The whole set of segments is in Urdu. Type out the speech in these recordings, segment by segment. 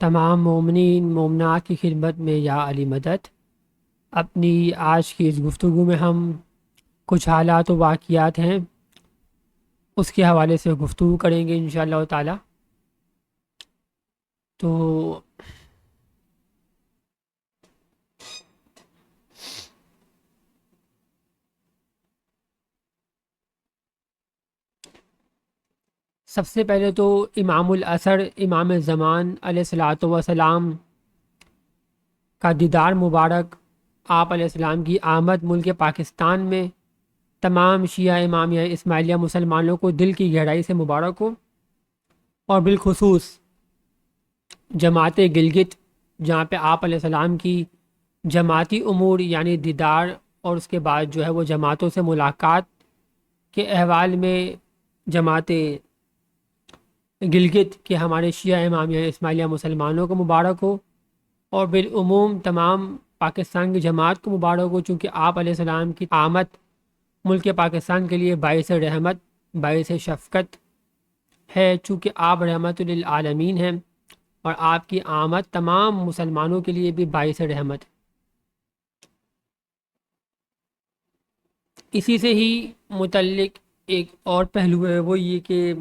تمام مومنین مومنات کی خدمت میں یا علی مدد۔ اپنی آج کی اس گفتگو میں ہم کچھ حالات و واقعات ہیں اس کے حوالے سے گفتگو کریں گے انشاءاللہ تعالی۔ تو سب سے پہلے تو امام العصر امام زمان علیہ الصلاۃ والسلام کا دیدار مبارک، آپ علیہ السلام کی آمد ملک پاکستان میں تمام شیعہ امامیہ اسماعیلیہ مسلمانوں کو دل کی گہرائی سے مبارک ہو، اور بالخصوص جماعت گلگت جہاں پہ آپ علیہ السلام کی جماعتی امور یعنی دیدار اور اس کے بعد جو ہے وہ جماعتوں سے ملاقات کے احوال میں جماعت گلگت کے ہمارے شیعہ امامیہ اسماعیلیہ مسلمانوں کو مبارک ہو، اور بالعموم تمام پاکستان کی جماعت کو مبارک ہو، چونکہ آپ علیہ السلام کی آمد ملک پاکستان کے لیے باعث رحمت باعث شفقت ہے، چونکہ آپ رحمت للعالمین ہیں، اور آپ کی آمد تمام مسلمانوں کے لیے بھی باعث رحمت ہے۔ اسی سے ہی متعلق ایک اور پہلو ہے، وہ یہ کہ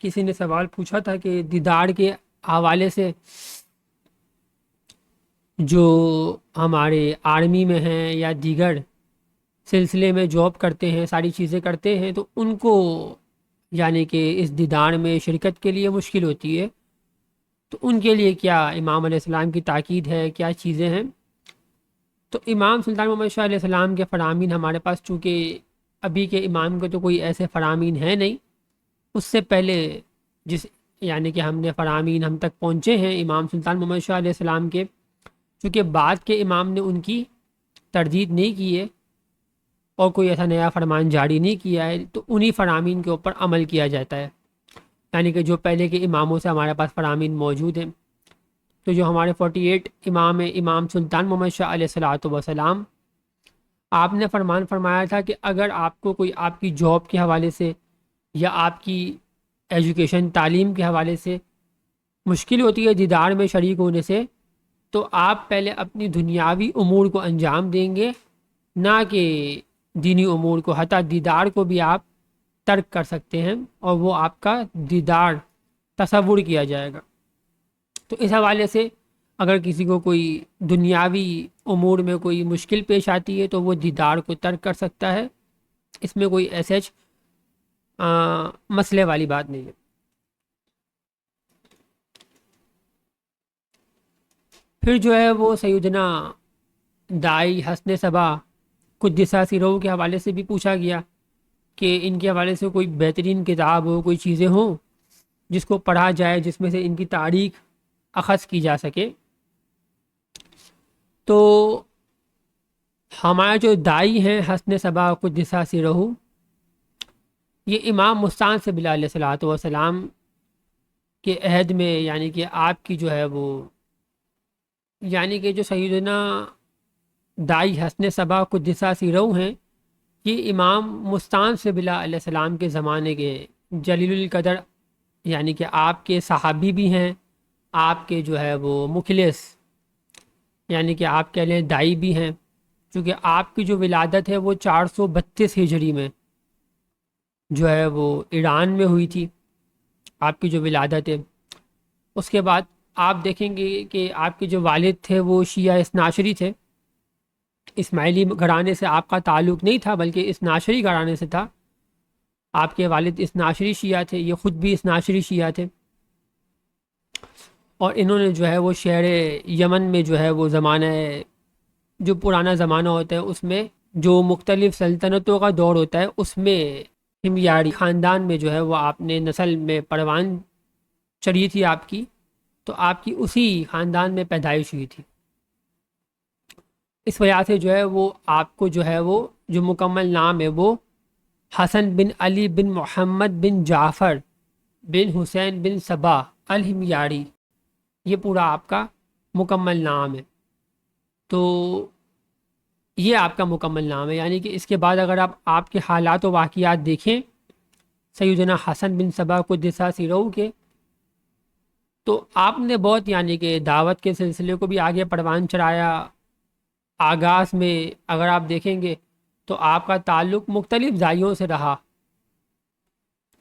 کسی نے سوال پوچھا تھا کہ دیدار کے حوالے سے جو ہمارے آرمی میں ہیں یا دیگر سلسلے میں جاب کرتے ہیں، ساری چیزیں کرتے ہیں، تو ان کو یعنی کہ اس دیدار میں شرکت کے لیے مشکل ہوتی ہے، تو ان کے لیے کیا امام علیہ السلام کی تاکید ہے، کیا چیزیں ہیں؟ تو امام سلطان محمد شاہ علیہ السلام کے فرامین ہمارے پاس چونکہ ابھی کے امام کے تو کوئی ایسے فرامین ہیں نہیں، اس سے پہلے جس یعنی کہ ہم نے فرامین ہم تک پہنچے ہیں امام سلطان محمد شاہ علیہ السلام کے، چونکہ بعد کے امام نے ان کی تردید نہیں کی ہے اور کوئی ایسا نیا فرمان جاری نہیں کیا ہے، تو انہی فرامین کے اوپر عمل کیا جاتا ہے، یعنی کہ جو پہلے کے اماموں سے ہمارے پاس فرامین موجود ہیں۔ تو جو ہمارے 48 امام ہیں، امام سلطان محمد شاہ علیہ الصلاۃ والسلام، آپ نے فرمان فرمایا تھا کہ اگر آپ کو کوئی آپ کی جاب کے حوالے سے یا آپ کی ایجوکیشن تعلیم کے حوالے سے مشکل ہوتی ہے دیدار میں شریک ہونے سے، تو آپ پہلے اپنی دنیاوی امور کو انجام دیں گے، نہ کہ دینی امور کو، حتیٰ دیدار کو بھی آپ ترک کر سکتے ہیں اور وہ آپ کا دیدار تصور کیا جائے گا۔ تو اس حوالے سے اگر کسی کو کوئی دنیاوی امور میں کوئی مشکل پیش آتی ہے تو وہ دیدار کو ترک کر سکتا ہے، اس میں کوئی ایسے مسئلے والی بات نہیں ہے۔ پھر جو ہے وہ سیدنا دائی حسن صبا قدسہ سرہ کے حوالے سے بھی پوچھا گیا کہ ان کے حوالے سے کوئی بہترین کتاب ہو، کوئی چیزیں ہوں جس کو پڑھا جائے، جس میں سے ان کی تاریخ اخذ کی جا سکے۔ تو ہمارے جو دائی ہیں حسن صبا قدسہ سرہ، یہ امام مستعان سے بلا علیہ الصلوۃ والسلام کے عہد میں، یعنی کہ آپ کی جو ہے وہ یعنی کہ جو سیدنا دائی حسن صبا قدسہ سرہ ہیں، یہ امام مستعان سے بلا علیہ السلام کے زمانے کے جلیل القدر، یعنی کہ آپ کے صحابی بھی ہیں، آپ کے جو ہے وہ مخلص یعنی کہ آپ کہہ لیں دائی بھی ہیں، چونکہ آپ کی جو ولادت ہے وہ 432 ہجری میں جو ہے وہ ایران میں ہوئی تھی، آپ کی جو ولادت ہے۔ اس کے بعد آپ دیکھیں گے کہ آپ کے جو والد تھے وہ شیعہ اثناعشری تھے، اسماعیلی گھرانے سے آپ کا تعلق نہیں تھا بلکہ اثناعشری گھرانے سے تھا۔ آپ کے والد اثناعشری شیعہ تھے، یہ خود بھی اثناعشری شیعہ تھے، اور انہوں نے جو ہے وہ شہر یمن میں جو ہے وہ زمانہ جو پرانا زمانہ ہوتا ہے اس میں جو مختلف سلطنتوں کا دور ہوتا ہے، اس میں ہمیاری خاندان میں جو ہے وہ آپ نے نسل میں پروان چڑھی تھی آپ کی، تو آپ کی اسی خاندان میں پیدائش ہوئی تھی۔ اس وجہ سے جو ہے وہ آپ کو جو ہے وہ جو مکمل نام ہے وہ حسن بن علی بن محمد بن جعفر بن حسین بن صبا الہمیاری، یہ پورا آپ کا مکمل نام ہے۔ تو یہ آپ کا مکمل نام ہے، یعنی کہ اس کے بعد اگر آپ کے حالات و واقعات دیکھیں سیدنا حسن بن صبا قدسہ سرہ کے، تو آپ نے بہت یعنی کہ دعوت کے سلسلے کو بھی آگے پروان چڑھایا۔ آغاز میں اگر آپ دیکھیں گے تو آپ کا تعلق مختلف دائیوں سے رہا،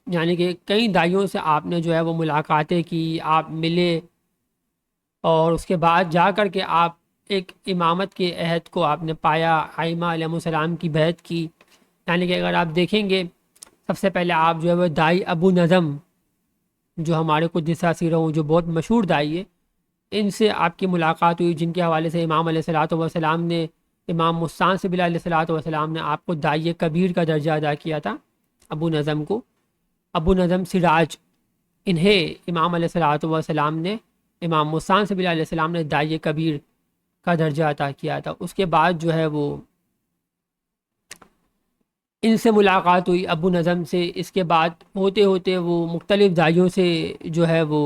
یعنی کہ کئی دائیوں سے آپ نے جو ہے وہ ملاقاتیں کی، آپ ملے، اور اس کے بعد جا کر کے آپ ایک امامت کے عہد کو آپ نے پایا، آئمہ علیہ السلام کی بیعت کی۔ یعنی کہ اگر آپ دیکھیں گے سب سے پہلے آپ جو ہے وہ دائی ابو نظم، جو ہمارے قدس سیرہ ہوں، جو بہت مشہور دائی ہے، ان سے آپ کی ملاقات ہوئی، جن کے حوالے سے امام علیہ الصلوۃ والسلام نے، امام مستانصب علیہ الصلوۃ والسلام نے آپ کو دائی کبیر کا درجہ ادا کیا تھا، ابو نظم کو، ابو نظم سراج، انہیں امام علیہ الصلوۃ والسلام نے، امام مستانصب علیہ السلام نے دائی کبیر کا درجہ عطا کیا تھا۔ اس کے بعد جو ہے وہ ان سے ملاقات ہوئی ابو نظم سے، اس کے بعد ہوتے ہوتے وہ مختلف دائیوں سے جو ہے وہ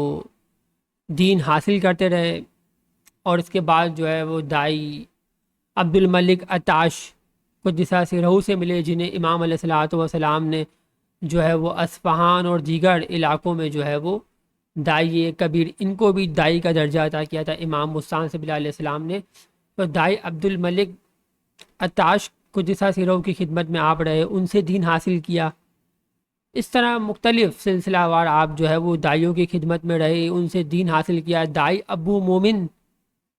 دین حاصل کرتے رہے، اور اس کے بعد جو ہے وہ دائی عبد الملک عطاش قدس سرہ سے ملے، جنہیں امام علیہ الصلوۃ والسلام نے جو ہے وہ اصفہان اور دیگر علاقوں میں جو ہے وہ دائی کبیر، ان کو بھی دائی کا درجہ عطا کیا تھا امام مستانصب علیہ السلام نے۔ تو دائی عبد الملک عطاش قدس سرہ کی خدمت میں آپ رہے، ان سے دین حاصل کیا۔ اس طرح مختلف سلسلہ وار آپ جو ہے وہ دائیوں کی خدمت میں رہے، ان سے دین حاصل کیا۔ دائی ابو مومن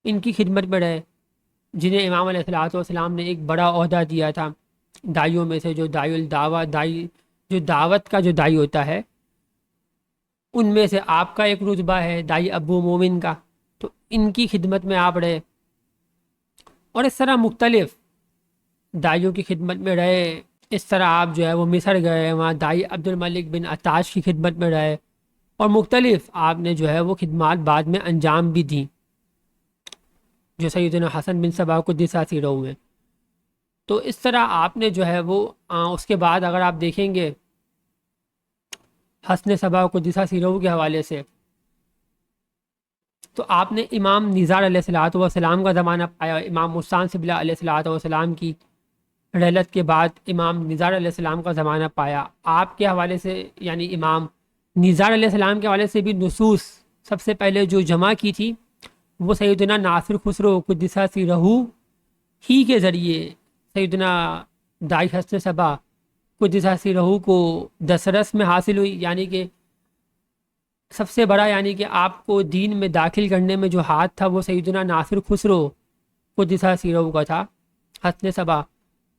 ان کی خدمت میں رہے، جنہیں امام علیہ الصلوۃ والسلام نے ایک بڑا عہدہ دیا تھا دائیوں میں سے، جو دائی الدعوہ، دائی جو دعوت کا جو دائی ہوتا ہے، ان میں سے آپ کا ایک رتبہ ہے دائی ابو مومن کا، تو ان کی خدمت میں آپ رہے، اور اس طرح مختلف دائیوں کی خدمت میں رہے۔ اس طرح آپ جو ہے وہ مصر گئے، وہاں دائی عبد الملک بن عطاش کی خدمت میں رہے، اور مختلف آپ نے جو ہے وہ خدمات بعد میں انجام بھی دیں، جو سیدنا حسن بن صبا قدس سرہ میں۔ تو اس طرح آپ نے جو ہے وہ اس کے بعد اگر آپ دیکھیں گے حسن صبا قدس سرہ کے حوالے سے، تو آپ نے امام نزار علیہ الصلوۃ والسلام کا زمانہ پایا۔ امام مستانصب علیہ الصلوۃ والسلام کی رحلت کے بعد امام نزار علیہ السلام کا زمانہ پایا۔ آپ کے حوالے سے، یعنی امام نزار علیہ السلام کے حوالے سے بھی نصوص سب سے پہلے جو جمع کی تھی وہ سیدنا ناصر خسرو قدس سرہ ہی کے ذریعے سیدنا دائی حسن صبا قدس سرہ کو دسترس میں حاصل ہوئی۔ یعنی کہ سب سے بڑا، یعنی کہ آپ کو دین میں داخل کرنے میں جو ہاتھ تھا وہ سیدنا ناصر خسرو قدس سرہ کا تھا، حسن صبا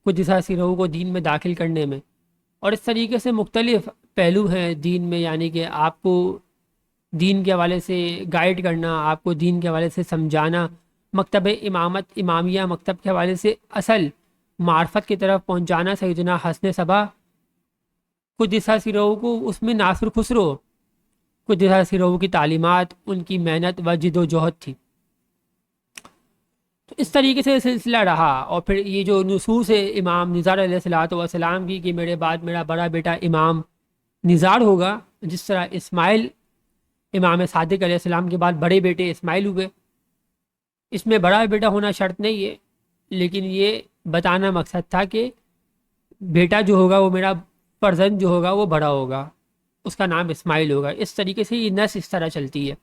قدس سرہ کو دین میں داخل کرنے میں۔ اور اس طریقے سے مختلف پہلو ہیں دین میں، یعنی کہ آپ کو دین کے حوالے سے گائیڈ کرنا، آپ کو دین کے حوالے سے سمجھانا، مکتب امامت امامیہ مکتب کے حوالے سے اصل معرفت کی طرف پہنچانا سیدنا حسن صبا قدس سرہ کو، اس میں ناصر خسرو قدس سرہ کی تعلیمات، ان کی محنت و جد و جہد تھی۔ تو اس طریقے سے سلسلہ رہا، اور پھر یہ جو نصوص ہے امام نزار علیہ الصلوۃ والسلام کی کہ میرے بعد میرا بڑا بیٹا امام نزار ہوگا، جس طرح اسماعیل امام صادق علیہ السلام کے بعد بڑے بیٹے اسماعیل ہوئے، اس میں بڑا بیٹا ہونا شرط نہیں ہے، لیکن یہ بتانا مقصد تھا کہ بیٹا جو ہوگا وہ میرا فرزند جو ہوگا وہ بڑا ہوگا، اس کا نام اسماعیل ہوگا۔ اس طریقے سے یہ نس اس طرح چلتی ہے۔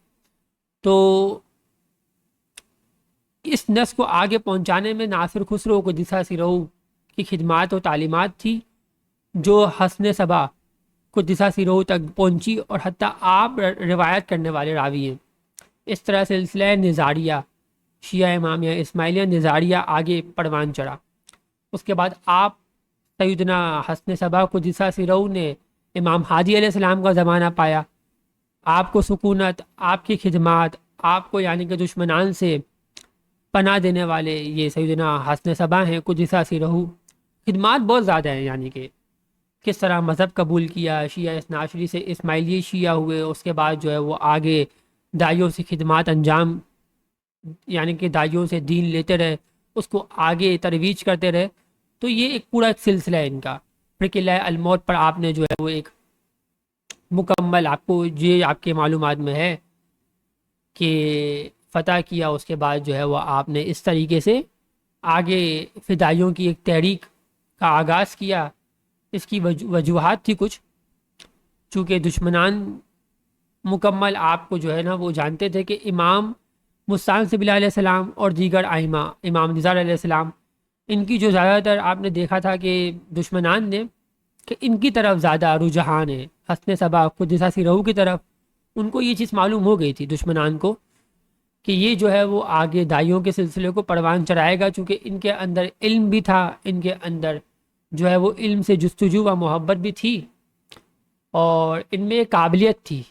تو اس نس کو آگے پہنچانے میں ناصر خسرو قدس سرہ کی خدمات و تعلیمات تھی، جو حسن صبا قدس سرہ تک پہنچی، اور حتیٰ آپ روایت کرنے والے راوی ہیں۔ اس طرح سلسلہ نزاریہ، شیعہ امامیہ اسماعیلیہ نزاریہ آگے پروان چڑھا۔ اس کے بعد آپ سیدنا حسن صبا قدس سرہ نے امام ہادی علیہ السلام کا زمانہ پایا۔ آپ کو سکونت، آپ کی خدمات، آپ کو یعنی کہ دشمنان سے پناہ دینے والے یہ سیدنا حسن صبا ہیں قدس سرہ۔ خدمات بہت زیادہ ہیں، یعنی کہ کس طرح مذہب قبول کیا، شیعہ اثنا عشری سے اسماعیلی شیعہ ہوئے، اس کے بعد جو ہے وہ آگے دائیوں سے خدمات انجام، یعنی کہ دائیوں سے دین لیتے رہے، اس کو آگے ترویج کرتے رہے۔ تو یہ ایک پورا ایک سلسلہ ہے ان کا۔ پھر قلعہ الموت پر آپ نے جو ہے وہ ایک مکمل، آپ کو یہ آپ کے معلومات میں ہے کہ فتح کیا، اس کے بعد جو ہے وہ آپ نے اس طریقے سے آگے فدائیوں کی ایک تحریک کا آغاز کیا۔ اس کی وجوہات تھی کچھ، چونکہ دشمنان مکمل آپ کو جو ہے نا وہ جانتے تھے کہ امام مستانصب علیہ السلام اور دیگر ائمہ، امام نظار علیہ السلام، ان کی جو زیادہ تر آپ نے دیکھا تھا کہ دشمنان نے کہ ان کی طرف زیادہ رجحان ہے، حسن صبا قدسہ سرہ کی طرف، ان کو یہ چیز معلوم ہو گئی تھی دشمنان کو کہ یہ جو ہے وہ آگے دائیوں کے سلسلے کو پروان چڑھائے گا، چونکہ ان کے اندر علم بھی تھا، ان کے اندر جو ہے وہ علم سے جستجو و محبت بھی تھی، اور ان میں ایک قابلیت تھی،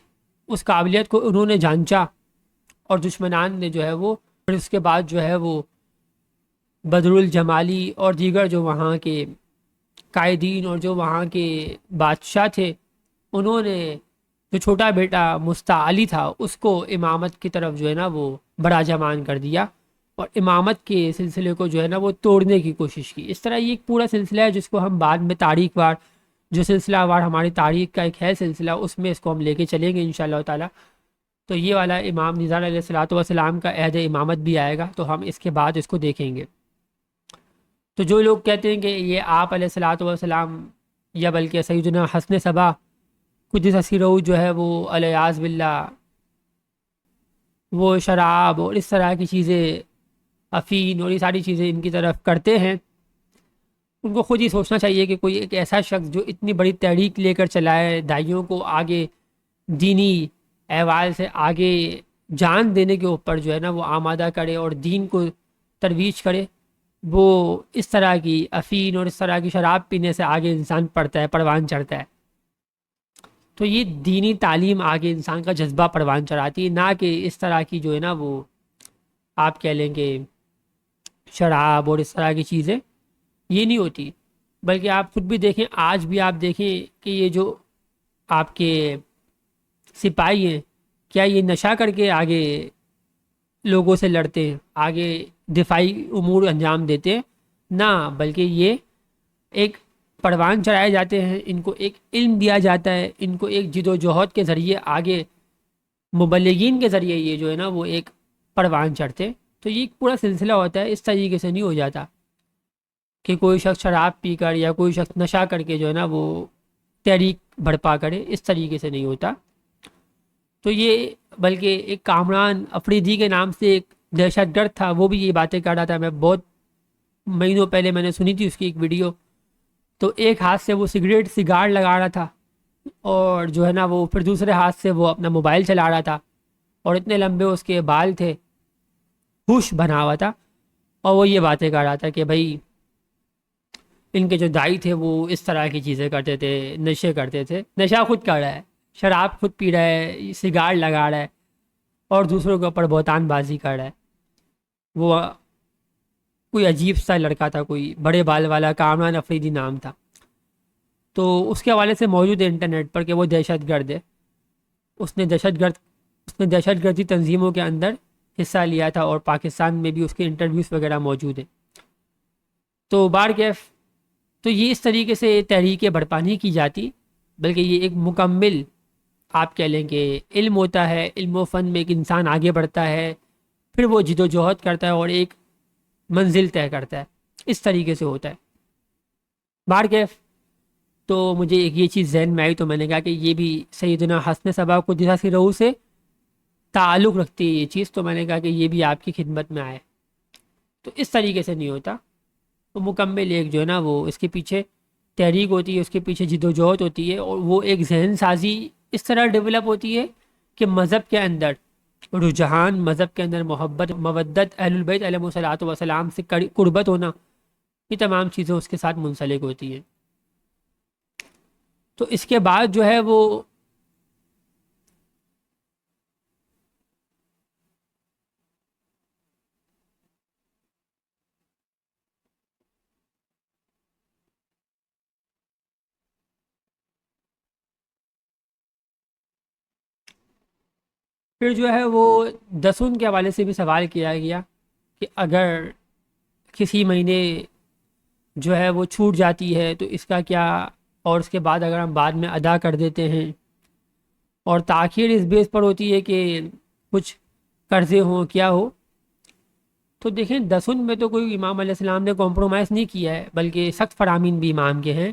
اس قابلیت کو انہوں نے جانچا، اور دشمنان نے جو ہے وہ پھر اس کے بعد جو ہے وہ بدر الجمالی اور دیگر جو وہاں کے قائدین اور جو وہاں کے بادشاہ تھے، انہوں نے جو چھوٹا بیٹا مستعلی تھا اس کو امامت کی طرف جو ہے نا وہ بڑا جمان کر دیا، اور امامت کے سلسلے کو جو ہے نا وہ توڑنے کی کوشش کی۔ اس طرح یہ ایک پورا سلسلہ ہے جس کو ہم بعد میں تاریخ وار، جو سلسلہ وار ہماری تاریخ کا ایک ہے سلسلہ، اس میں اس کو ہم لے کے چلیں گے انشاءاللہ تعالی۔ تو یہ والا امام نظار علیہ الصلوۃ والسلام کا عہد امامت بھی آئے گا، تو ہم اس کے بعد اس کو دیکھیں گے۔ تو جو لوگ کہتے ہیں کہ یہ آپ علیہ الصلوۃ والسلام یا بلکہ سیدنا حسن صبا قدس سرہ جو ہے وہ الیاذ باللہ وہ شراب اور اس طرح کی چیزیں، افین اور یہ ساری چیزیں ان کی طرف کرتے ہیں، ان کو خود ہی سوچنا چاہیے کہ کوئی ایک ایسا شخص جو اتنی بڑی تحریک لے کر چلائے، دائیوں کو آگے دینی احوال سے آگے جان دینے کے اوپر جو ہے نا وہ آمادہ کرے اور دین کو ترویج کرے، وہ اس طرح کی افین اور اس طرح کی شراب پینے سے آگے انسان پڑتا ہے، پروان چڑھتا ہے۔ تو یہ دینی تعلیم آگے انسان کا جذبہ پروان چڑھاتی ہے، نہ کہ اس طرح کی جو ہے نا وہ آپ کہہ لیں کہ شراب اور اس طرح کی چیزیں، یہ نہیں ہوتی۔ بلکہ آپ خود بھی دیکھیں، آج بھی آپ دیکھیں کہ یہ جو آپ کے سپاہی ہیں، کیا یہ نشہ کر کے آگے لوگوں سے لڑتے ہیں، آگے دفاعی امور انجام دیتے ہیں؟ نہ، بلکہ یہ ایک پروان چڑھائے جاتے ہیں، ان کو ایک علم دیا جاتا ہے، ان کو ایک جد و جہد کے ذریعے آگے مبلغین کے ذریعے یہ جو ہے نا وہ ایک پروان چڑھتے ہیں۔ تو یہ ایک پورا سلسلہ ہوتا ہے، اس طریقے سے نہیں ہو جاتا کہ کوئی شخص شراب پی کر یا کوئی شخص نشہ کر کے جو ہے نا وہ تحریک بھڑپا کرے، اس طریقے سے نہیں ہوتا۔ تو یہ بلکہ ایک کامران افریدی کے نام سے ایک دہشت گرد تھا، وہ بھی یہ باتیں کر رہا تھا، میں بہت مہینوں پہلے میں نے سنی تھی اس کی ایک ویڈیو۔ تو ایک ہاتھ سے وہ سگار لگا رہا تھا، اور جو ہے نا وہ پھر دوسرے ہاتھ سے وہ اپنا موبائل چلا رہا تھا، اور اتنے لمبے اس کے بال تھے، ہوش بنا ہوا تھا، اور وہ یہ باتیں کر رہا تھا کہ بھائی ان کے جو دائی تھے وہ اس طرح کی چیزیں کرتے تھے، نشے کرتے تھے، نشہ خود کر رہا ہے، شراب خود پی رہا ہے، سگار لگا رہا ہے، اور دوسروں کے اوپر بہتان بازی کر رہا ہے۔ وہ کوئی عجیب سا لڑکا تھا، کوئی بڑے بال والا، کامران افریدی نام تھا۔ تو اس کے حوالے سے موجود ہے انٹرنیٹ پر کہ وہ دہشت گرد ہے، اس نے دہشت گردی تنظیموں کے اندر حصہ لیا تھا، اور پاکستان میں بھی اس کے انٹرویوز وغیرہ موجود ہیں۔ تو بارکیف، تو یہ اس طریقے سے تحریکیں بھڑپا نہیں کی جاتی، بلکہ یہ ایک مکمل آپ کہہ لیں کہ علم ہوتا ہے، علم و فن میں ایک انسان آگے بڑھتا ہے، پھر وہ جد و جہد کرتا ہے اور ایک منزل طے کرتا ہے، اس طریقے سے ہوتا ہے۔ بارکیف، تو مجھے ایک یہ چیز ذہن میں آئی، تو میں نے کہا کہ یہ بھی سیدنا حسن صبا قدسہ سرہ سے تعلق رکھتی ہے یہ چیز، تو میں نے کہا کہ یہ بھی آپ کی خدمت میں آئے۔ تو اس طریقے سے نہیں ہوتا، وہ مکمل ایک جو ہے نا وہ اس کے پیچھے تحریک ہوتی ہے، اس کے پیچھے جد و جہد ہوتی ہے، اور وہ ایک ذہن سازی اس طرح ڈیولپ ہوتی ہے کہ مذہب کے اندر رجحان، مذہب کے اندر محبت، مودت، اہل البیت علیہ الصلوۃ والسلام سے قربت ہونا، یہ تمام چیزیں اس کے ساتھ منسلک ہوتی ہیں۔ تو اس کے بعد جو ہے وہ پھر جو ہے وہ دسن کے حوالے سے بھی سوال کیا گیا کہ اگر کسی مہینے جو ہے وہ چھوٹ جاتی ہے تو اس کا کیا، اور اس کے بعد اگر ہم بعد میں ادا کر دیتے ہیں، اور تاخیر اس بیس پر ہوتی ہے کہ کچھ قرضے ہوں کیا ہو، تو دیکھیں دسن میں تو کوئی امام علیہ السلام نے کمپرومائز نہیں کیا ہے، بلکہ سخت فرامین بھی امام کے ہیں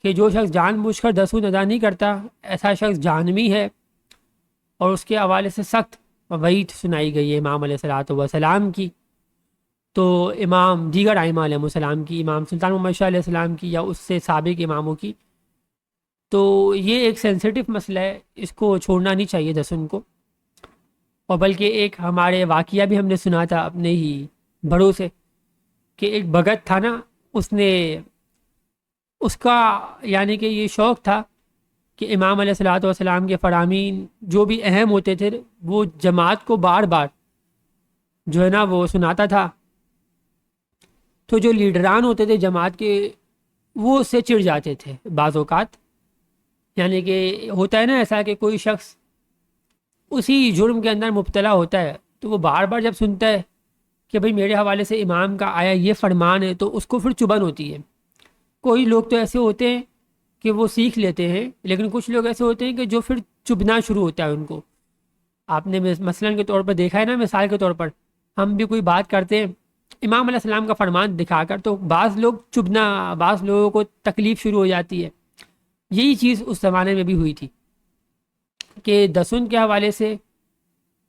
کہ جو شخص جان بوجھ کر دسن ادا نہیں کرتا، ایسا شخص جہنمی ہے، اور اس کے حوالے سے سخت وعید سنائی گئی ہے امام علیہ الصلوۃ والسلام کی. تو امام دیگر ائمہ علیہ السلام کی، امام سلطان محمد شاہ علیہ السلام کی یا اس سے سابق اماموں کی. تو یہ ایک سینسیٹیو مسئلہ ہے، اس کو چھوڑنا نہیں چاہیے دسن کو. اور بلکہ ایک ہمارے واقعہ بھی ہم نے سنا تھا اپنے ہی بڑوں سے، کہ ایک بھگت تھا نا، اس نے، اس کا یعنی کہ یہ شوق تھا کہ امام علیہ الصلوۃ والسلام کے فرامین جو بھی اہم ہوتے تھے وہ جماعت کو بار بار جو ہے نا وہ سناتا تھا. تو جو لیڈران ہوتے تھے جماعت کے وہ اس سے چڑ جاتے تھے بعض اوقات. یعنی کہ ہوتا ہے نا ایسا کہ کوئی شخص اسی جرم کے اندر مبتلا ہوتا ہے تو وہ بار بار جب سنتا ہے کہ بھئی میرے حوالے سے امام کا آیا یہ فرمان ہے تو اس کو پھر چبھن ہوتی ہے. کوئی لوگ تو ایسے ہوتے ہیں کہ وہ سیکھ لیتے ہیں، لیکن کچھ لوگ ایسے ہوتے ہیں کہ جو پھر چبھنا شروع ہوتا ہے ان کو. آپ نے مثلاً کے طور پر دیکھا ہے نا، مثال کے طور پر ہم بھی کوئی بات کرتے ہیں امام علیہ السلام کا فرمان دکھا کر، تو بعض لوگ چبھنا، بعض لوگوں کو تکلیف شروع ہو جاتی ہے. یہی چیز اس زمانے میں بھی ہوئی تھی کہ دسن کے حوالے سے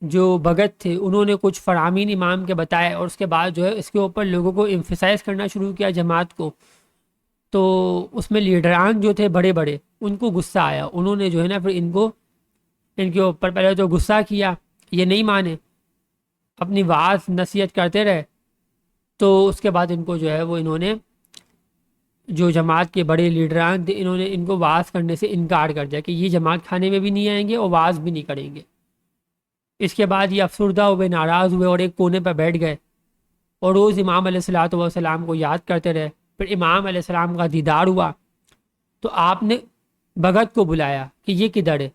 جو بھگت تھے انہوں نے کچھ فرامین امام کے بتائے، اور اس کے بعد جو ہے اس کے اوپر لوگوں کو ایمفسائز کرنا شروع کیا جماعت کو. تو اس میں لیڈران جو تھے بڑے بڑے ان کو غصہ آیا، انہوں نے جو ہے نا پھر ان کے اوپر پہلے تو غصہ کیا، یہ نہیں مانے، اپنی وعظ نصیحت کرتے رہے. تو اس کے بعد ان کو جو ہے وہ انہوں نے، جو جماعت کے بڑے لیڈران تھے، انہوں نے ان کو وعظ کرنے سے انکار کر دیا کہ یہ جماعت کھانے میں بھی نہیں آئیں گے اور وعظ بھی نہیں کریں گے. اس کے بعد یہ افسردہ ہوئے، ناراض ہوئے اور ایک کونے پر بیٹھ گئے اور روز امام علیہ الصلوۃ والسلام کو یاد کرتے رہے. پھر امام علیہ السلام کا دیدار ہوا تو آپ نے بھگت کو بلایا کہ یہ کدھر ہے،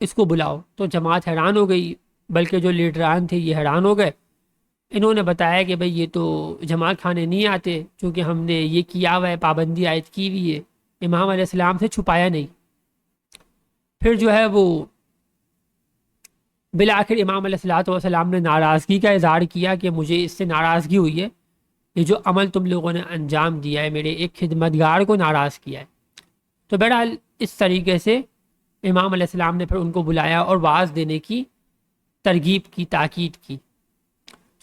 اس کو بلاؤ. تو جماعت حیران ہو گئی، بلکہ جو لیڈران تھے یہ حیران ہو گئے. انہوں نے بتایا کہ بھئی یہ تو جماعت کھانے نہیں آتے چونکہ ہم نے یہ کیا ہوا ہے، پابندی عائد کی ہوئی ہے. امام علیہ السلام سے چھپایا نہیں. پھر جو ہے وہ بالآخر امام علیہ الصلوۃ والسلام نے ناراضگی کا اظہار کیا کہ مجھے اس سے ناراضگی ہوئی ہے، یہ جو عمل تم لوگوں نے انجام دیا ہے، میرے ایک خدمتگار کو ناراض کیا ہے. تو بہرحال اس طریقے سے امام علیہ السلام نے پھر ان کو بلایا اور وعظ دینے کی ترغیب کی، تاکید کی.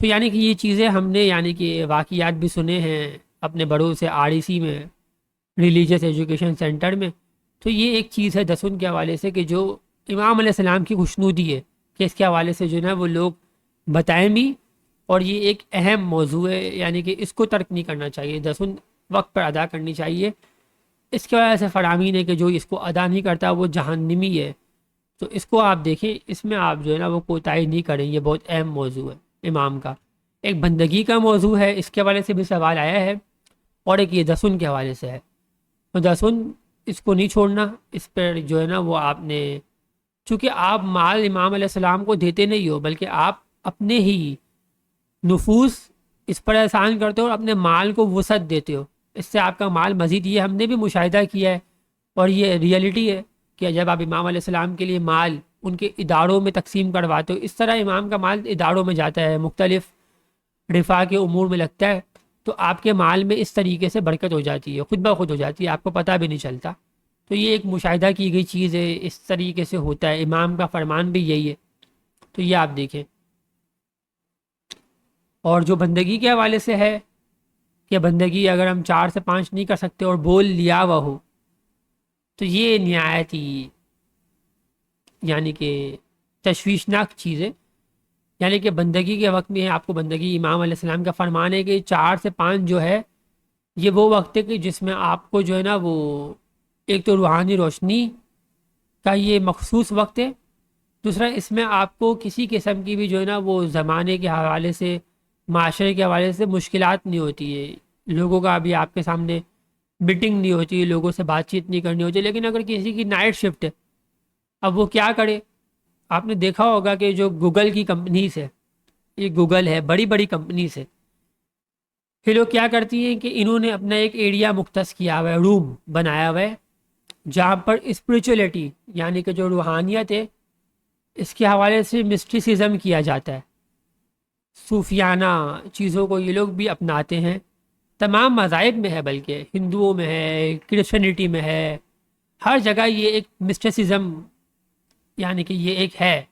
تو یعنی کہ یہ چیزیں ہم نے یعنی کہ واقعات بھی سنے ہیں اپنے بڑوں سے، REC میں، ریلیجیس ایجوکیشن سینٹر میں. تو یہ ایک چیز ہے دسن کے حوالے سے کہ جو امام علیہ السلام کی خوشنودی ہے کہ اس کے حوالے سے جو ہے وہ لوگ بتائیں بھی. اور یہ ایک اہم موضوع ہے، یعنی کہ اس کو ترک نہیں کرنا چاہیے، دسن وقت پر ادا کرنی چاہیے. اس کی وجہ سے فرامین ہے کہ جو اس کو ادا نہیں کرتا وہ جہنمی ہے. تو اس کو آپ دیکھیں، اس میں آپ جو ہے نا وہ کوتاہی نہیں کریں. یہ بہت اہم موضوع ہے امام کا. ایک بندگی کا موضوع ہے، اس کے حوالے سے بھی سوال آیا ہے، اور ایک یہ دسن کے حوالے سے ہے. تو دسن اس کو نہیں چھوڑنا، اس پر جو ہے نا وہ آپ نے، چونکہ آپ مال امام علیہ السلام کو دیتے نہیں ہو بلکہ آپ اپنے ہی نفوذ اس پر احسان کرتے ہو اور اپنے مال کو وسعت دیتے ہو، اس سے آپ کا مال مزید، یہ ہم نے بھی مشاہدہ کیا ہے اور یہ ریئلٹی ہے کہ جب آپ امام علیہ السلام کے لیے مال ان کے اداروں میں تقسیم کرواتے ہو، اس طرح امام کا مال اداروں میں جاتا ہے، مختلف رفاع کے امور میں لگتا ہے، تو آپ کے مال میں اس طریقے سے برکت ہو جاتی ہے، خود بخود ہو جاتی ہے، آپ کو پتہ بھی نہیں چلتا. تو یہ ایک مشاہدہ کی گئی چیز ہے، اس طریقے سے ہوتا ہے، امام کا فرمان بھی یہی ہے. تو یہ آپ دیکھیں. اور جو بندگی کے حوالے سے ہے کہ بندگی اگر ہم 4 سے 5 نہیں کر سکتے اور بول لیا ہوا ہو تو یہ نہایت ہی یعنی کہ تشویشناک چیز ہے. یعنی کہ بندگی کے وقت میں آپ کو بندگی، امام علیہ السلام کا فرمان ہے کہ 4 سے 5 جو ہے یہ وہ وقت ہے کہ جس میں آپ کو جو ہے نا وہ ایک تو روحانی روشنی کا یہ مخصوص وقت ہے، دوسرا اس میں آپ کو کسی قسم کی بھی جو ہے نا وہ زمانے کے حوالے سے، معاشرے کے حوالے سے مشکلات نہیں ہوتی ہے. لوگوں کا ابھی آپ کے سامنے میٹنگ نہیں ہوتی ہے، لوگوں سے بات چیت نہیں کرنی ہوتی. لیکن اگر کسی کی نائٹ شفٹ ہے، اب وہ کیا کرے؟ آپ نے دیکھا ہوگا کہ جو گوگل کی کمپنیز ہے، یہ گوگل ہے، بڑی بڑی کمپنیز ہے، یہ لوگ کیا کرتی ہیں کہ انہوں نے اپنا ایک ایریا مختص کیا ہوا ہے، روم بنایا ہوا ہے جہاں پر اسپریچولیٹی یعنی کہ جو روحانیت ہے اس کے حوالے سے مسٹیسزم کیا جاتا ہے، صوفیانہ چیزوں کو یہ لوگ بھی اپناتے ہیں. تمام مذاہب میں ہے، بلکہ ہندوؤں میں ہے، کرسچینٹی میں ہے، ہر جگہ یہ ایک مسٹیسزم یعنی کہ یہ ایک ہے.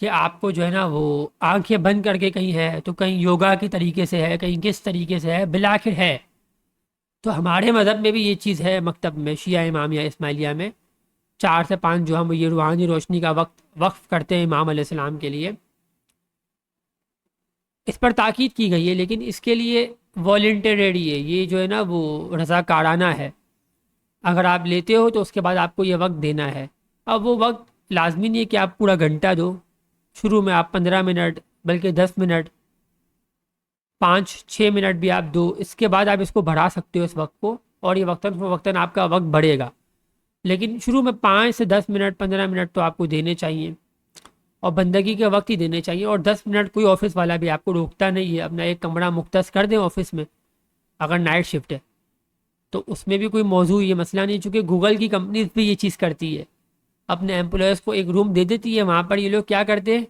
کہ آپ کو جو ہے نا وہ آنکھیں بند کر کے کہیں ہے تو کہیں یوگا کے طریقے سے ہے، کہیں کس طریقے سے ہے، بالآخر ہے۔ تو ہمارے مذہب میں بھی یہ چیز ہے، مکتب میں شیعہ امامیہ اسماعیلیہ میں 4 سے 5 جو ہم یہ روحانی روشنی کا وقت وقف کرتے ہیں امام علیہ السلام کے لیے، اس پر تاکید کی گئی ہے، لیکن اس کے لیے والنٹیری ہے، یہ جو ہے نا وہ رضاکارانہ ہے۔ اگر آپ لیتے ہو تو اس کے بعد آپ کو یہ وقت دینا ہے۔ اب وہ وقت لازمی نہیں ہے کہ آپ پورا گھنٹہ دو، شروع میں آپ 15 منٹ، بلکہ 10 منٹ، 5 6 منٹ بھی آپ دو، اس کے بعد آپ اس کو بڑھا سکتے ہو اس وقت کو، اور یہ وقتاً فوقتاً آپ کا وقت بڑھے گا۔ لیکن شروع میں 5 سے 10 منٹ، 15 منٹ تو آپ کو دینے چاہیے، اور بندگی کے وقت ہی دینے چاہیے۔ اور 10 منٹ کوئی آفس والا بھی آپ کو روکتا نہیں ہے، اپنا ایک کمرہ مختص کر دیں آفس میں، اگر نائٹ شفٹ ہے تو اس میں بھی کوئی موضوع یہ مسئلہ نہیں، چونکہ گوگل کی کمپنیز بھی یہ چیز کرتی ہے، اپنے ایمپلائیز کو ایک روم دے دیتی ہے، وہاں پر یہ لوگ کیا کرتے ہیں،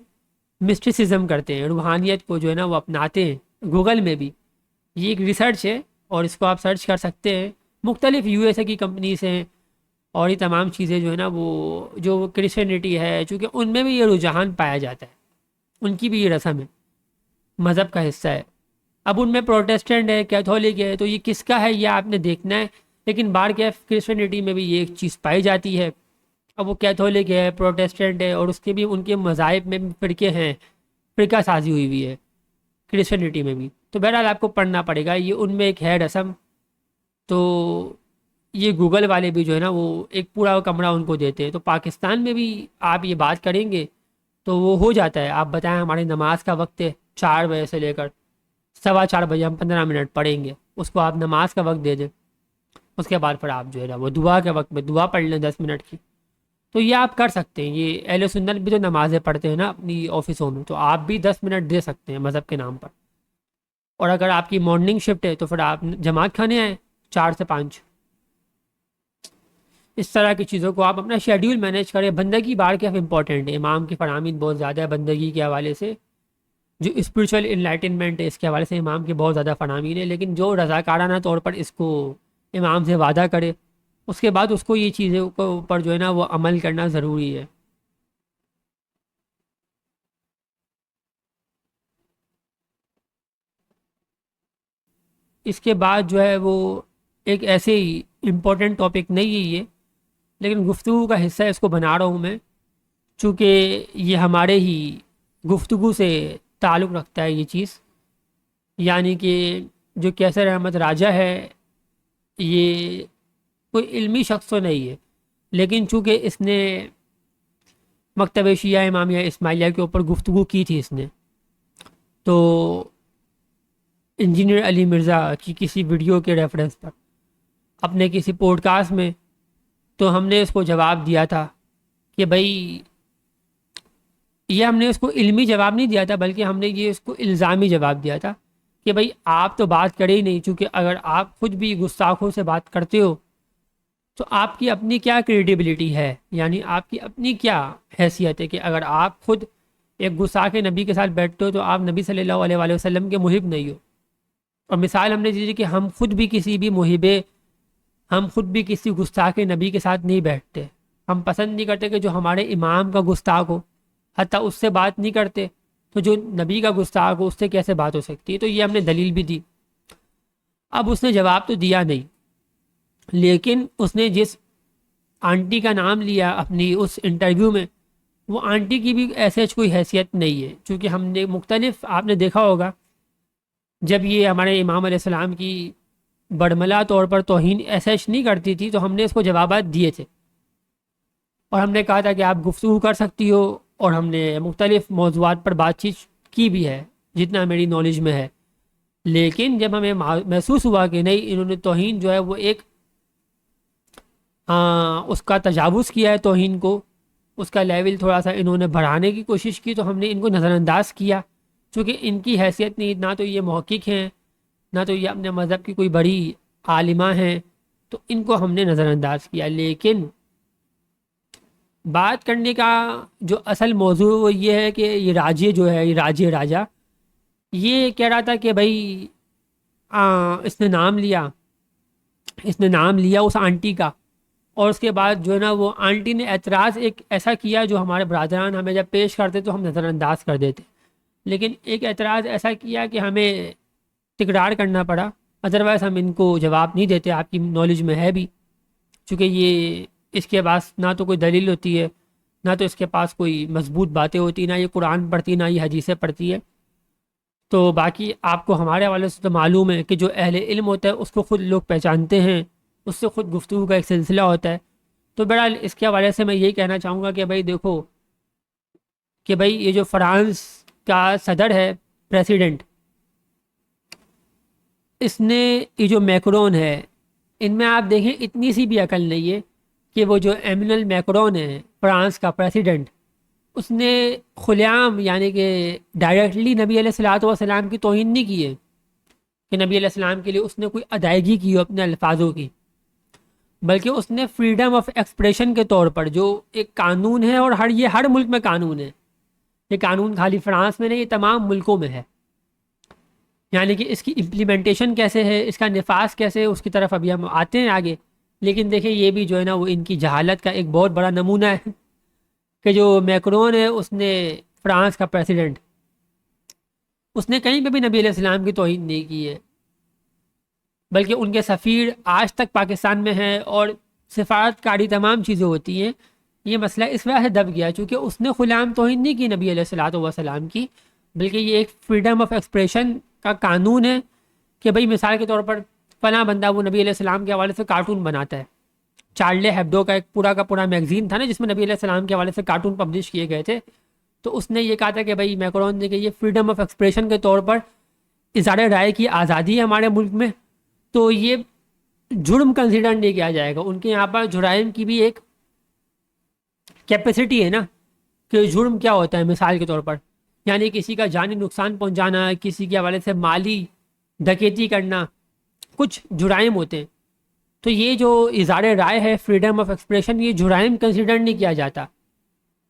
مسٹیسزم کرتے ہیں، روحانیت کو جو ہے نا وہ اپناتے ہیں۔ گوگل میں بھی یہ ایک ریسرچ ہے، اور اس کو آپ سرچ کر سکتے ہیں، مختلف یو ایس اے کی کمپنیز ہیں، اور یہ تمام چیزیں جو ہے نا وہ جو کرسچینٹی ہے، چونکہ ان میں بھی یہ رجحان پایا جاتا ہے، ان کی بھی یہ رسم ہے، مذہب کا حصہ ہے۔ اب ان میں پروٹیسٹنٹ ہے، کیتھولک ہے، تو یہ کس کا ہے یہ آپ نے دیکھنا ہے، لیکن بار کے کرسچینٹی میں بھی یہ ایک چیز پائی جاتی ہے۔ اب وہ کیتھولک ہے، پروٹیسٹنٹ ہے، اور اس کے بھی ان کے مذاہب میں بھی فرقے ہیں، فرقہ سازی ہوئی ہوئی ہے کرسچینٹی میں بھی، تو بہرحال آپ کو پڑھنا پڑے گا، یہ ان میں ایک ہے رسم۔ تو یہ گوگل والے بھی جو ہے نا وہ ایک پورا کمرہ ان کو دیتے ہیں، تو پاکستان میں بھی آپ یہ بات کریں گے تو وہ ہو جاتا ہے۔ آپ بتائیں ہماری نماز کا وقت ہے 4 بجے سے لے کر 4:15 ہم 15 منٹ پڑھیں گے، اس کو آپ نماز کا وقت دے دیں، اس کے بعد پھر آپ جو ہے نا وہ دعا کے وقت میں دعا پڑھ لیں 10 منٹ کی، تو یہ آپ کر سکتے ہیں۔ یہ اہل سنت بھی تو نمازیں پڑھتے ہیں نا اپنی آفسوں میں، تو آپ بھی 10 منٹ دے سکتے ہیں مذہب کے نام پر۔ اور اگر آپ کی مارننگ شفٹ ہے تو پھر آپ جماعت کھانے آئیں 4 سے 5۔ اس طرح کی چیزوں کو آپ اپنا شیڈیول مینیج کریں۔ بندگی بار کے امپورٹنٹ ہے، امام کی فرامین بہت زیادہ ہے بندگی کے حوالے سے، جو اسپریچول انلائٹنمنٹ ہے اس کے حوالے سے امام کے بہت زیادہ فرامین ہے، لیکن جو رضاکارانہ طور پر اس کو امام سے وعدہ کرے، اس کے بعد اس کو یہ چیزیں کے اوپر جو ہے نا وہ عمل کرنا ضروری ہے۔ اس کے بعد جو ہے وہ ایک ایسے ہی امپورٹنٹ ٹاپک نہیں ہے یہ، لیکن گفتگو کا حصہ اس کو بنا رہا ہوں میں، چونکہ یہ ہمارے ہی گفتگو سے تعلق رکھتا ہے یہ چیز۔ یعنی کہ جو کیسر احمد راجہ ہے، یہ کوئی علمی شخص تو نہیں ہے، لیکن چونکہ اس نے مکتب شیعہ امامیہ اسماعیلیہ کے اوپر گفتگو کی تھی اس نے، تو انجینئر علی مرزا کی کسی ویڈیو کے ریفرنس پر اپنے کسی پوڈ کاسٹ میں، تو ہم نے اس کو جواب دیا تھا کہ بھائی، یہ ہم نے اس کو علمی جواب نہیں دیا تھا، بلکہ ہم نے یہ اس کو الزامی جواب دیا تھا کہ بھائی آپ تو بات کرے ہی نہیں، چونکہ اگر آپ خود بھی گستاخوں سے بات کرتے ہو تو آپ کی اپنی کیا کریڈیبلٹی ہے، یعنی آپ کی اپنی کیا حیثیت ہے کہ اگر آپ خود ایک گستاخ نبی کے ساتھ بیٹھتے ہو تو آپ نبی صلی اللہ علیہ وآلہ وسلم کے محب نہیں ہو۔ اور مثال ہم نے دی کہ ہم خود بھی کسی بھی محبے، ہم خود بھی کسی گستاخ نبی کے ساتھ نہیں بیٹھتے، ہم پسند نہیں کرتے کہ جو ہمارے امام کا گستاخ ہو، حتیٰ اس سے بات نہیں کرتے، تو جو نبی کا گستاخ ہو اس سے کیسے بات ہو سکتی ہے؟ تو یہ ہم نے دلیل بھی دی۔ اب اس نے جواب تو دیا نہیں، لیکن اس نے جس آنٹی کا نام لیا اپنی اس انٹرویو میں، وہ آنٹی کی بھی ایسے کوئی حیثیت نہیں ہے، چونکہ ہم نے مختلف، آپ نے دیکھا ہوگا جب یہ ہمارے امام علیہ السلام کی برملا طور پر توہین ایسے نہیں کرتی تھی تو ہم نے اس کو جوابات دیے تھے، اور ہم نے کہا تھا کہ آپ گفتگو کر سکتی ہو، اور ہم نے مختلف موضوعات پر بات چیت کی بھی ہے جتنا میری نالج میں ہے۔ لیکن جب ہمیں محسوس ہوا کہ نہیں، انہوں نے توہین جو ہے وہ ایک اس کا تجاوز کیا ہے توہین کو، اس کا لیول تھوڑا سا انہوں نے بڑھانے کی کوشش کی، تو ہم نے ان کو نظر انداز کیا، چونکہ ان کی حیثیت نہیں، نہ تو یہ محقق ہیں، نہ تو یہ اپنے مذہب کی کوئی بڑی عالمہ ہیں، تو ان کو ہم نے نظر انداز کیا۔ لیکن بات کرنے کا جو اصل موضوع وہ یہ ہے کہ یہ راجے جو ہے، یہ راجے راجا، یہ کہہ رہا تھا کہ بھائی اس نے نام لیا اس آنٹی کا، اور اس کے بعد جو ہے نا وہ آنٹی نے اعتراض ایک ایسا کیا جو ہمارے برادران ہمیں جب پیش کرتے تو ہم نظر انداز کر دیتے، لیکن ایک اعتراض ایسا کیا کہ ہمیں تکرار کرنا پڑا، ادروائز ہم ان کو جواب نہیں دیتے، آپ کی نالج میں ہے بھی، چونکہ یہ اس کے پاس نہ تو کوئی دلیل ہوتی ہے، نہ تو اس کے پاس کوئی مضبوط باتیں ہوتی، نہ یہ قرآن پڑھتی، نہ یہ حدیثیں پڑھتی ہے۔ تو باقی آپ کو ہمارے حوالے سے تو معلوم ہے کہ جو اہل علم ہوتا ہے اس کو خود لوگ پہچانتے ہیں، اس سے خود گفتگو کا ایک سلسلہ ہوتا ہے۔ تو بہرحال اس کے حوالے سے میں یہی کہنا چاہوں گا کہ بھائی دیکھو کہ بھائی یہ جو فرانس کا صدر ہے، پریسیڈنٹ، اس نے یہ جو میکرون ہے، ان میں آپ دیکھیں اتنی سی بھی عقل نہیں ہے کہ وہ جو ایمنل میکرون ہے فرانس کا پریسیڈنٹ، اس نے کھلعام یعنی کہ ڈائریکٹلی نبی علیہ الصلوۃ والسلام کی توہین نہیں کی ہے کہ نبی علیہ السلام کے لیے اس نے کوئی ادائیگی کی ہو اپنے الفاظوں کی، بلکہ اس نے فریڈم آف ایکسپریشن کے طور پر جو ایک قانون ہے، اور یہ ہر ملک میں قانون ہے، یہ قانون خالی فرانس میں نہیں، یہ تمام ملکوں میں ہے، یعنی کہ اس کی امپلیمنٹیشن کیسے ہے، اس کا نفاذ کیسے ہے، اس کی طرف ابھی ہم آتے ہیں آگے۔ لیکن دیکھیں یہ بھی جو ہے نا وہ ان کی جہالت کا ایک بہت بڑا نمونہ ہے کہ جو میکرون ہے، اس نے فرانس کا پریسیڈنٹ، اس نے کہیں پہ بھی نبی علیہ السلام کی توہین نہیں کی ہے، بلکہ ان کے سفیر آج تک پاکستان میں ہیں، اور سفارتکاری تمام چیزیں ہوتی ہیں۔ یہ مسئلہ اس وجہ سے دب گیا چونکہ اس نے خلعام توہین نہیں کی نبی علیہ الصلوۃ والسلام کی، بلکہ یہ ایک فریڈم آف ایکسپریشن کا قانون ہے کہ بھئی مثال کے طور پر فلاں بندہ وہ نبی علیہ السلام کے حوالے سے کارٹون بناتا ہے، چارلے ہیبڈو کا ایک پورا کا پورا میگزین تھا نا جس میں نبی علیہ السلام کے حوالے سے کارٹون پبلش کیے گئے تھے، تو اس نے یہ کہا تھا کہ بھئی میکرون نے کہ یہ فریڈم آف ایکسپریشن کے طور پر اظہار رائے کی آزادی ہے ہمارے ملک میں، تو یہ جرم کنسیڈر نہیں کیا جائے گا۔ ان کے یہاں پر جرائم کی بھی ایک کیپیسٹی ہے نا کہ جرم کیا ہوتا ہے، مثال کے طور پر یعنی کسی کا جانی نقصان پہنچانا، کسی کے حوالے سے مالی ڈکیتی کرنا، کچھ جرائم ہوتے ہیں، تو یہ جو اظہار رائے ہے، فریڈم آف ایکسپریشن، یہ جرائم کنسیڈر نہیں کیا جاتا،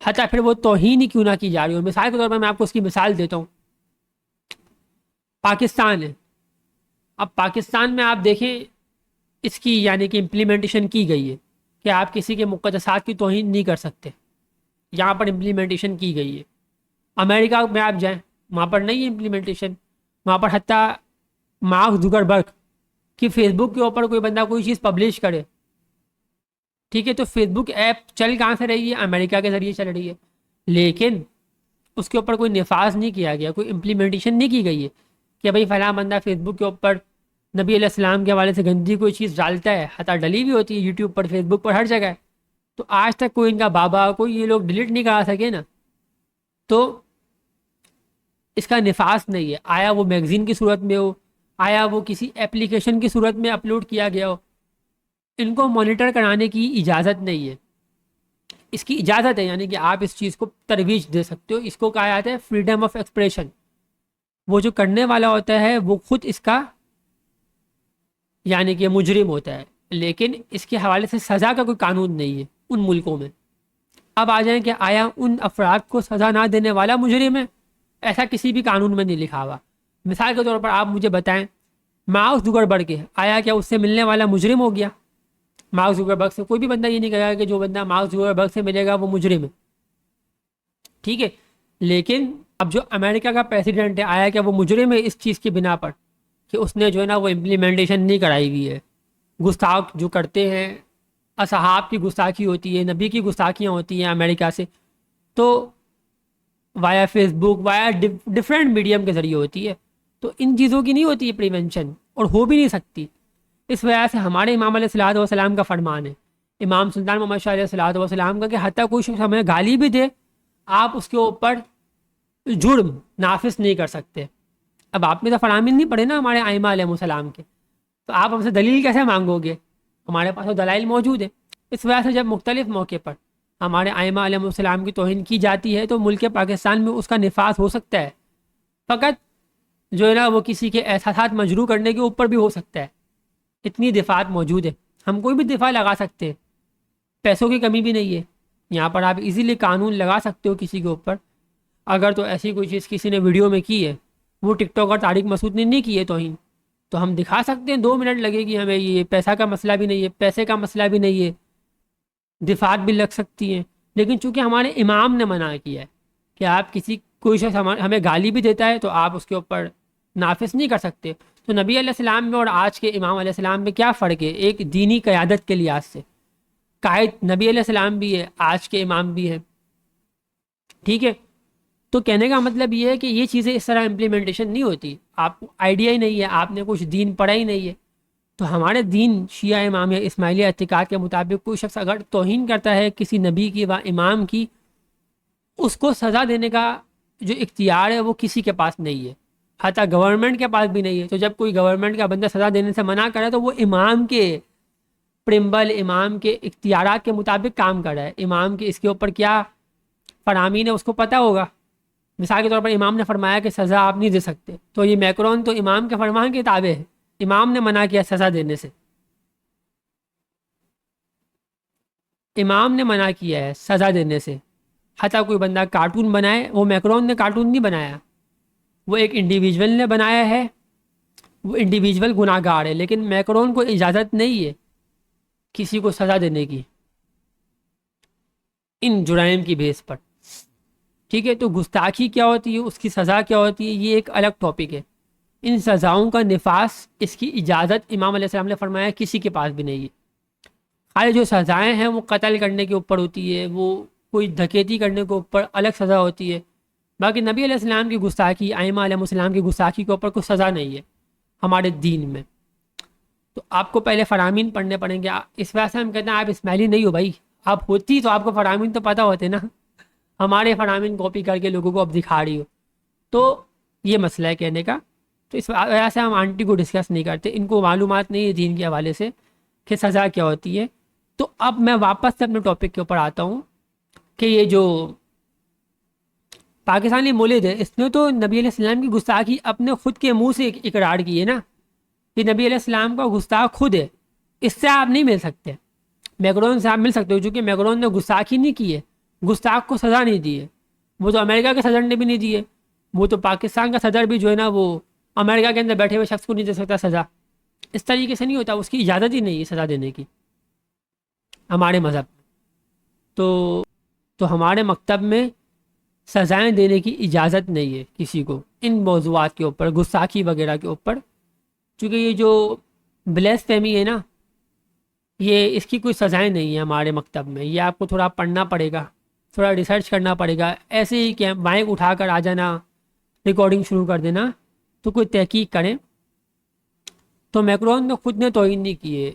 حتیٰ پھر وہ توہین ہی کیوں نہ کی جا رہی ہو۔ مثال کے طور پر میں آپ کو اس کی مثال دیتا ہوں، پاکستان ہے، اب پاکستان میں آپ دیکھیں اس کی یعنی کہ امپلیمنٹیشن کی گئی ہے کہ آپ کسی کے مقدسات کی توہین نہیں کر سکتے، یہاں پر امپلیمنٹیشن کی گئی ہے۔ امریکہ میں آپ جائیں وہاں پر نہیں ہے امپلیمنٹیشن، وہاں پر حتیٰ مارک زکربرگ کہ فیس بک کے اوپر کوئی بندہ کوئی چیز پبلش کرے، ٹھیک ہے، تو فیس بک ایپ چل کہاں سے رہی ہے؟ امریکہ کے ذریعے چل رہی ہے، لیکن اس کے اوپر کوئی نفاذ نہیں کیا گیا، کوئی امپلیمنٹیشن نہیں کی گئی ہے کہ بھائی فلاں بندہ فیس بک کے اوپر نبی علیہ السلام کے حوالے سے گندی کوئی چیز ڈالتا ہے، حتیٰ ڈلی بھی ہوتی ہے یوٹیوب پر، فیس بک پر، ہر جگہ ہے، تو آج تک کوئی ان کا بابا کوئی یہ لوگ ڈیلیٹ نہیں کرا سکے نا، تو اس کا نفاذ نہیں ہے۔ آیا وہ میگزین کی صورت میں ہو، آیا وہ کسی اپلیکیشن کی صورت میں اپلوڈ کیا گیا ہو، ان کو مانیٹر کرانے کی اجازت نہیں ہے۔ اس کی اجازت ہے یعنی کہ آپ اس چیز کو ترویج دے سکتے ہو، اس کو کہا جاتا ہے فریڈم آف ایکسپریشن۔ وہ جو کرنے والا ہوتا ہے وہ خود اس کا یعنی کہ مجرم ہوتا ہے، لیکن اس کے حوالے سے سزا کا کوئی قانون نہیں ہے ان ملکوں میں۔ اب آ جائیں کہ آیا ان افراد کو سزا نہ دینے والا مجرم ہے؟ ایسا کسی بھی قانون میں نہیں لکھا ہوا۔ مثال کے طور پر آپ مجھے بتائیں مارک زکربرگ کے، آیا کیا اس سے ملنے والا مجرم ہو گیا؟ مارک زکربرگ سے کوئی بھی بندہ یہ نہیں کہے گا کہ جو بندہ مارک زکربرگ سے ملے گا وہ مجرم ہے، ٹھیک ہے، لیکن اب جو امریکہ کا پریسیڈنٹ ہے، آیا کیا وہ مجرم ہے اس چیز کی بنا پر کہ اس نے جو ہے نا وہ امپلیمنٹیشن نہیں کرائی ہوئی ہے؟ گستاخ جو کرتے ہیں، اصحاب کی گستاخی ہوتی ہے، نبی کی گستاخیاں ہوتی ہیں امریکہ سے، تو وایا فیس بک، وایا ڈفرینٹ میڈیم کے ذریعے ہوتی ہے، تو ان چیزوں کی نہیں ہوتی ہے پریونشن، اور ہو بھی نہیں سکتی۔ اس وجہ سے ہمارے امام علیہ الصلوۃ والسلام کا فرمان ہے، امام سلطان محمد شاہ علیہ الصلوۃ والسلام کا، کہ حتیٰ کوئی شخص ہمیں گالی بھی دے آپ اس کے اوپر جرم نافذ نہیں کر سکتے۔ اب آپ نے تو فرامین نہیں پڑھے نا ہمارے ائمہ علیہ السلام کے، تو آپ ہم سے دلیل کیسے مانگو گے؟ ہمارے پاس وہ دلائل موجود ہے۔ اس وجہ سے جب مختلف موقع پر ہمارے ائمہ علیہ السلام کی توہین کی جاتی ہے تو ملک پاکستان میں اس کا نفاذ ہو سکتا ہے، فقط جو ہے نا وہ کسی کے احساسات مجروح کرنے کے اوپر بھی ہو سکتا ہے۔ اتنی دفعات موجود ہے، ہم کوئی بھی دفعہ لگا سکتے ہیں، پیسوں کی کمی بھی نہیں ہے، یہاں پر آپ ایزیلی قانون لگا سکتے ہو کسی کے اوپر۔ اگر تو ایسی کوئی چیز کسی نے ویڈیو میں کی ہے، وہ ٹک ٹاک اور طارق مسعود نے نہیں کی ہے توہین، تو ہم دکھا سکتے ہیں، 2 منٹ لگے گی ہمیں، یہ پیسہ کا مسئلہ بھی نہیں ہے، پیسے کا مسئلہ بھی نہیں ہے، دفعات بھی لگ سکتی ہیں، لیکن چونکہ ہمارے امام نے منع کیا ہے کہ آپ کسی کوئی شخص ہمیں گالی بھی دیتا ہے تو آپ اس کے اوپر نافذ نہیں کر سکتے. تو نبی علیہ السلام میں اور آج کے امام علیہ السلام میں کیا فرق ہے؟ ایک دینی قیادت کے لحاظ سے قائد نبی علیہ السلام بھی ہے، آج کے امام بھی ہے. ٹھیک ہے، تو کہنے کا مطلب یہ ہے کہ یہ چیزیں اس طرح امپلیمنٹیشن نہیں ہوتی. آپ کو آئیڈیا ہی نہیں ہے، آپ نے کچھ دین پڑھا ہی نہیں ہے. تو ہمارے دین شیعہ امامیہ اسماعیلیہ اعتقاد کے مطابق کوئی شخص اگر توہین کرتا ہے کسی نبی کی و امام کی، اس کو سزا دینے کا جو اختیار ہے وہ کسی کے پاس نہیں ہے، حتیٰ گورنمنٹ کے پاس بھی نہیں ہے. تو جب کوئی گورنمنٹ کا بندہ سزا دینے سے منع کرے تو وہ امام کے پرمبل، امام کے اختیارات کے مطابق کام کر رہا ہے. امام کے اس کے اوپر کیا فرامین ہے اس کو پتہ ہوگا. مثال کے طور پر امام نے فرمایا کہ سزا آپ نہیں دے سکتے، تو یہ میکرون تو امام کے فرمان کے تابع ہے. امام نے منع کیا سزا دینے سے، امام نے منع کیا ہے سزا دینے سے. حتیٰ کوئی بندہ کارٹون بنائے، وہ میکرون نے کارٹون نہیں بنایا، وہ ایک انڈیویجول نے بنایا ہے، وہ انڈیویجول گناہ گار ہے، لیکن میکرون کو اجازت نہیں ہے کسی کو سزا دینے کی ان جرائم کی بیس پر. ٹھیک ہے، تو گستاخی کیا ہوتی ہے، اس کی سزا کیا ہوتی ہے، یہ ایک الگ ٹاپک ہے. ان سزاؤں کا نفاذ، اس کی اجازت امام علیہ السلام نے فرمایا کسی کے پاس بھی نہیں ہے. خالی جو سزائیں ہیں وہ قتل کرنے کے اوپر ہوتی ہے، وہ کوئی ڈکیتی کرنے کے اوپر الگ سزا ہوتی ہے. باقی نبی علیہ السلام کی گستاخی، ائمہ علیہ السلام کی گستاخی کے اوپر کوئی سزا نہیں ہے ہمارے دین میں. تو آپ کو پہلے فرامین پڑھنے پڑیں گے. اس وجہ سے ہم کہتے ہیں آپ اسماعیلی نہیں ہو بھائی، آپ ہوتی تو آپ کو فرامین تو پتہ ہوتے نا. ہمارے فرامین کاپی کر کے لوگوں کو اب دکھا رہی ہو. تو یہ مسئلہ ہے کہنے کا. تو اس وجہ سے ہم آنٹی کو ڈسکس نہیں کرتے، ان کو معلومات نہیں ہے دین کے حوالے سے کہ سزا کیا ہوتی ہے. تو اب میں واپس سے اپنے ٹاپک کے اوپر آتا ہوں کہ یہ جو پاکستانی مولد ہے، اس نے تو نبی علیہ السلام کی گستاخی اپنے خود کے منہ سے اقرار کی ہے نا، کہ نبی علیہ السلام کا گستاخ خود ہے. اس سے آپ نہیں مل سکتے. میکرون سے آپ مل سکتے ہو، چونکہ میکرون نے گستاخی نہیں کی ہے، گستاخ کو سزا نہیں دی ہے. وہ تو امریکہ کے صدر نے بھی نہیں دی ہے، وہ تو پاکستان کا صدر بھی جو ہے نا وہ امریکہ کے اندر بیٹھے ہوئے شخص کو نہیں دے سکتا سزا. اس طریقے سے نہیں ہوتا، اس کی اجازت ہی نہیں ہے سزا دینے کی ہمارے مذہب. تو ہمارے مکتب میں سزائیں دینے کی اجازت نہیں ہے کسی کو ان موضوعات کے اوپر، گستاخی وغیرہ کے اوپر. چونکہ یہ جو بلیس فیمی ہے نا، یہ اس کی کوئی سزائیں نہیں ہیں ہمارے مکتب میں. یہ آپ کو تھوڑا پڑھنا پڑے گا، تھوڑا ریسرچ کرنا پڑے گا. ایسے ہی کہ مائک اٹھا کر آ جانا، ریکارڈنگ شروع کر دینا، تو کوئی تحقیق کریں. تو میکرون نے خود نے توہین نہیں کی ہے